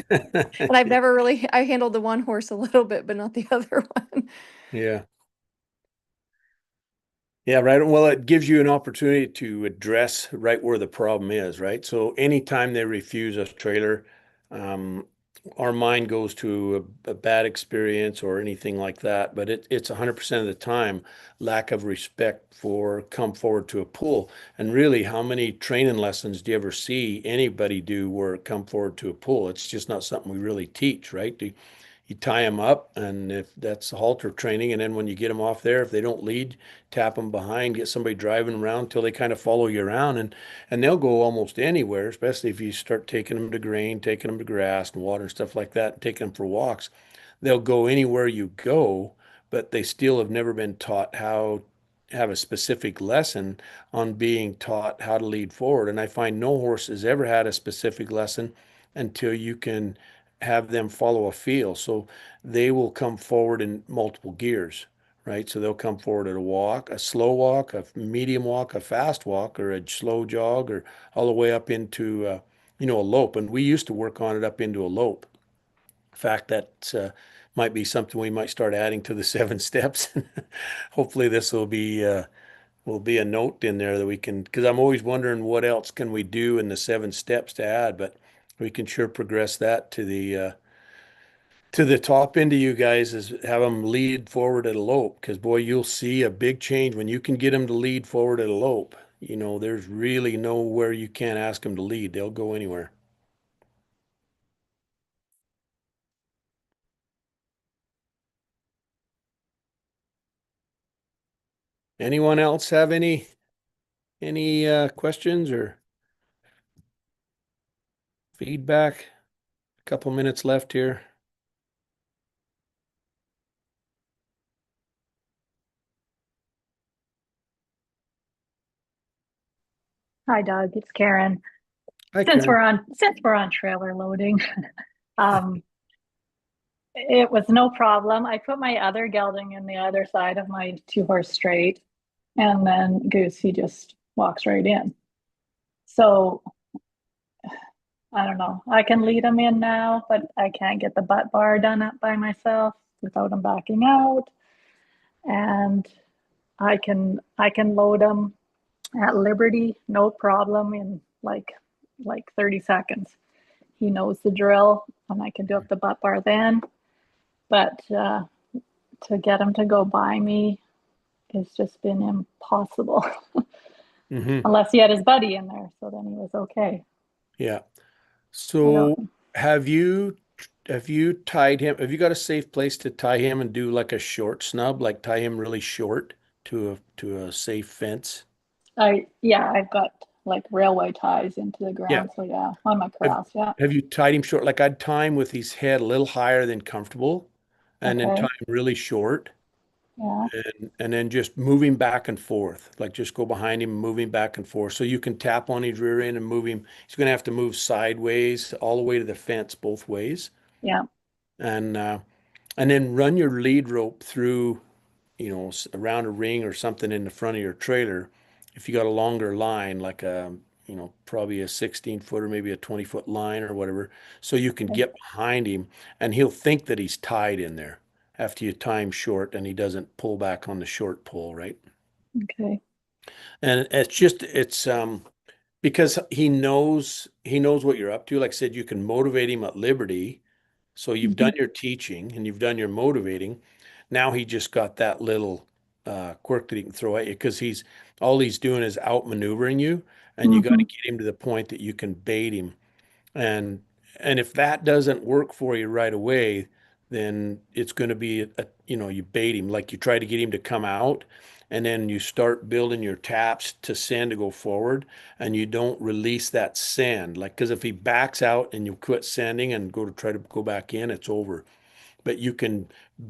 And I've never really, I handled the one horse a little bit, but not the other one. Yeah. Yeah, right. Well, it gives you an opportunity to address right where the problem is, right? So anytime they refuse a trailer, um, our mind goes to a bad experience or anything like that. But it's 100% of the time lack of respect for come forward to a pull. And really, how many training lessons do you ever see anybody do where come forward to a pull? It's just not something we really teach, right? You tie them up, and if that's halter training, and then when you get them off there, if they don't lead, tap them behind, get somebody driving around till they kind of follow you around, and they'll go almost anywhere, especially if you start taking them to grain, taking them to grass and water and stuff like that, and taking them for walks. They'll go anywhere you go, but they still have never been taught how have a specific lesson on being taught how to lead forward. And I find no horse has ever had a specific lesson until you can have them follow a feel. So they will come forward in multiple gears, right? So they'll come forward at a walk, a slow walk, a medium walk, a fast walk, or a slow jog, or all the way up into, a lope. And we used to work on it up into a lope. In fact, that might be something we might start adding to the 7 steps. Hopefully, this will be a note in there that we can, because I'm always wondering what else can we do in the 7 steps to add, but we can sure progress that to the top end of you guys is have them lead forward at a lope, because boy, you'll see a big change when you can get them to lead forward at a lope. There's really nowhere you can't ask them to lead. They'll go anywhere. Anyone else have any questions or feedback? A couple minutes left here. Hi, Doug. It's Karen. Hi, Since Karen. we're on trailer loading, um, it was no problem. I put my other gelding in the other side of my 2-horse straight, and then Goose, he just walks right in. So I don't know. I can lead him in now, but I can't get the butt bar done up by myself without him backing out. And I can load him at Liberty, no problem, in like 30 seconds. He knows the drill, and I can do up the butt bar then. But to get him to go by me has just been impossible. Hmm. Unless he had his buddy in there, so then he was okay. Yeah. I So don't. have you tied him? Have you got a safe place to tie him and do like a short snub, like tie him really short to a safe fence? Yeah, I've got like railway ties into the Yeah. ground, so yeah, on my Have, corrals, yeah. have you tied him short? Like I'd tie him with his head a little higher than comfortable and then tie Okay, him really short yeah, and then just move him back and forth. Like just go behind him, move him back and forth. So you can tap on his rear end and move him. He's going to have to move sideways all the way to the fence both ways. yeah. And and then run your lead rope through, around a ring or something in the front of your trailer. If you got a longer line, like probably a 16 foot or maybe a 20-foot line or whatever, so you can Okay, get behind him and he'll think that he's tied in there after you tie him short and he doesn't pull back on the short pull, right? okay. And it's because he knows what you're up to. Like I said, you can motivate him at Liberty. So you've Hmm. done your teaching and you've done your motivating. Now he just got that little quirk that he can throw at you because he's doing is outmaneuvering you, and you got to Hmm. get him to the point that you can bait him. And and if that doesn't work for you right away, then it's going to be you bait him, like you try to get him to come out, and then you start building your taps to send to go forward, and you don't release that send, like because if he backs out and you quit sending and go to try to go back in, it's over. But you can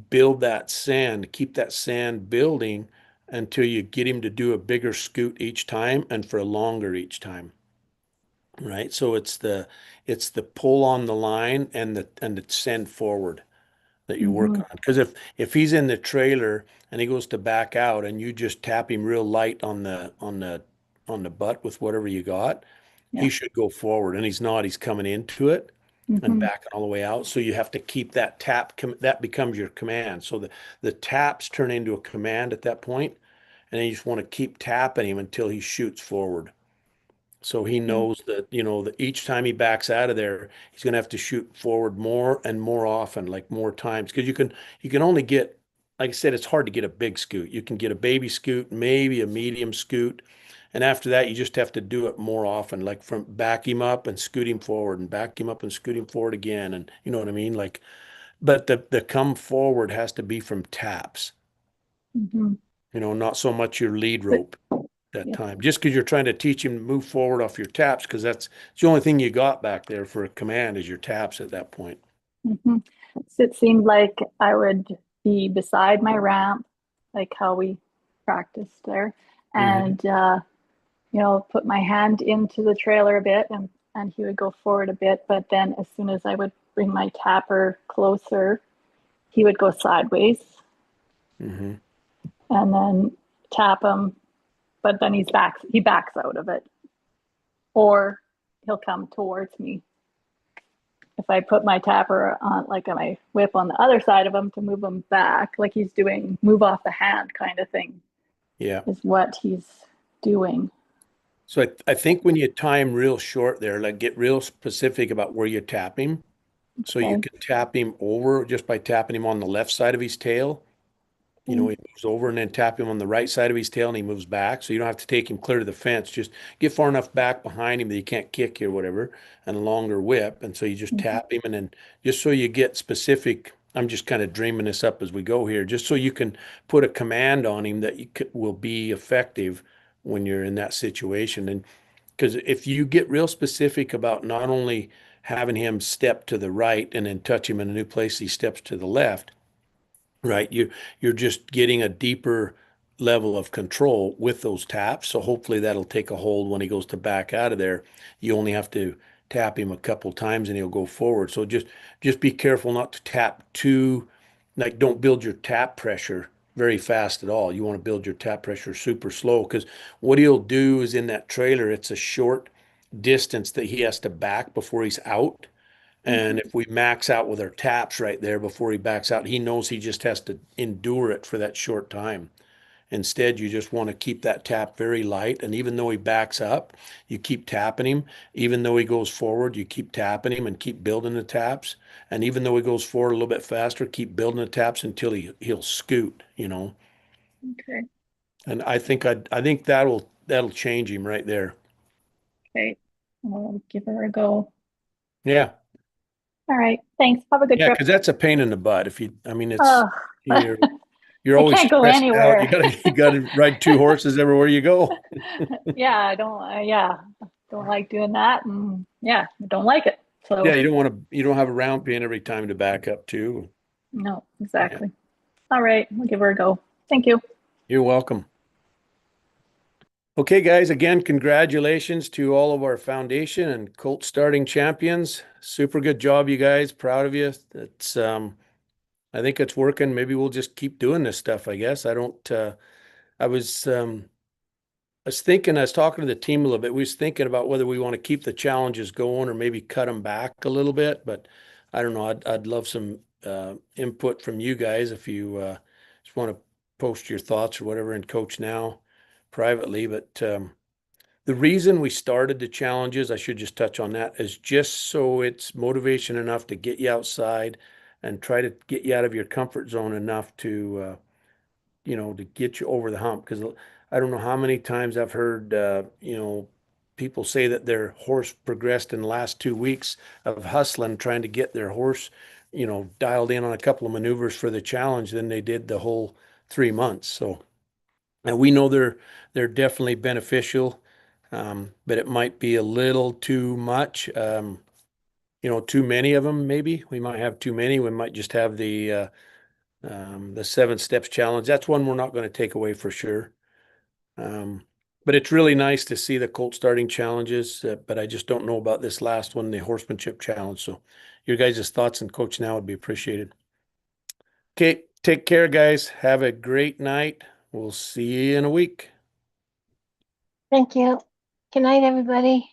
build that sand, keep that sand building until you get him to do a bigger scoot each time and for longer each time. Right. So it's the pull on the line and the send forward that you're Hmm. working on. Because if he's in the trailer and he goes to back out and you just tap him real light on the butt with whatever you got, Yeah. he should go forward. And he's not. He's coming into it and Hmm. backing all the way out. So you have to keep that tap. That becomes your command. So the taps turn into a command at that point, and then you just want to keep tapping him until he shoots forward. So he Okay. knows that each time he backs out of there, he's going to have to shoot forward more and more often, like more times. Because you can only get, like I said, it's hard to get a big scoot. You can get a baby scoot, maybe a medium scoot, and after that, you just have to do it more often, like from back him up and scoot him forward, and back him up and scoot him forward again, and you know what I mean? Like, but the come forward has to be from taps, Hmm. not so much your lead But rope that yeah. time. Just because you're trying to teach him to move forward off your taps, because that's it's the only thing you got back there for a command is your taps at that point. Hmm. So it seemed like I would be beside my ramp, like how we practiced there, Hmm. and put my hand into the trailer a bit, and he would go forward a bit. But then as soon as I would bring my tapper closer, he would go sideways, Hmm. and then tap him. But then he backs out of it, or he'll come towards me. If I put my tapper on, like on my whip on the other side of him to move him back, like he's doing move off the hand kind of thing, Yeah. is what he's doing. So I think when you tie him real short there, like get real specific about where you tap him. So you Okay. can tap him over just by tapping him on the left side of his tail. Okay. He moves over and then tap him on the right side of his tail and he moves back. So you don't have to take him clear to the fence. Just get far enough back behind him that he can't kick you or whatever, and a longer whip. And so you just Mhm. tap him and then just so you get specific. I'm just kind of dreaming this up as we go here, just so you can put a command on him that will be effective when you're in that situation. And because if you get real specific about not only having him step to the right and then touch him in a new place, he steps to the left. Right. You're just getting a deeper level of control with those taps. So hopefully that'll take a hold when he goes to back out of there. You only have to tap him a couple times and he'll go forward. So just be careful not to tap too, like don't build your tap pressure very fast at all. You want to build your tap pressure super slow, because what he'll do is in that trailer, it's a short distance that he has to back before he's out. And if we max out with our taps right there before he backs out, he knows he just has to endure it for that short time. Instead, you just want to keep that tap very light. And even though he backs up, you keep tapping him. Even though he goes forward, you keep tapping him and keep building the taps. And even though he goes forward a little bit faster, keep building the taps until he'll scoot, you know. Okay. And I think that'll change him right there. Okay. I'll give her a go. Yeah. All right. Thanks. Have a good Yeah, trip. because that's a pain in the butt. If you, I mean, it's Oh, you're I always can't go stressed out. anywhere. You gotta ride two horses everywhere you go. Yeah, I don't like doing that, and yeah, I don't like it. So Yeah, you don't have a round pin every time to back up too. no, exactly. All right, we'll give her a go. Thank you. You're welcome. Okay, guys, again, congratulations to all of our foundation and Colt starting champions. Super good job, you guys. Proud of you. It's I think it's working. Maybe we'll just keep doing this stuff, I guess. I was thinking, I was talking to the team a little bit. We was thinking about whether we want to keep the challenges going or maybe cut them back a little bit, but I don't know. I'd love some input from you guys if you just want to post your thoughts or whatever in Coach Now privately. But the reason we started the challenges, I should just touch on that, is just so it's motivation enough to get you outside and try to get you out of your comfort zone enough to to get you over the hump. Because I don't know how many times I've heard, people say that their horse progressed in the last 2 weeks of hustling, trying to get their horse, dialed in on a couple of maneuvers for the challenge than they did the whole 3 months. So, and we know they're definitely beneficial, but it might be a little too much. Too many of them, maybe. We might have too many. We might just have the 7 steps challenge. That's one we're not going to take away for sure. But it's really nice to see the Colt starting challenges, but I just don't know about this last one, the horsemanship challenge. So your guys' thoughts and Coach Now would be appreciated. Okay, take care, guys. Have a great night. We'll see you in a week. Thank you. Good night, everybody.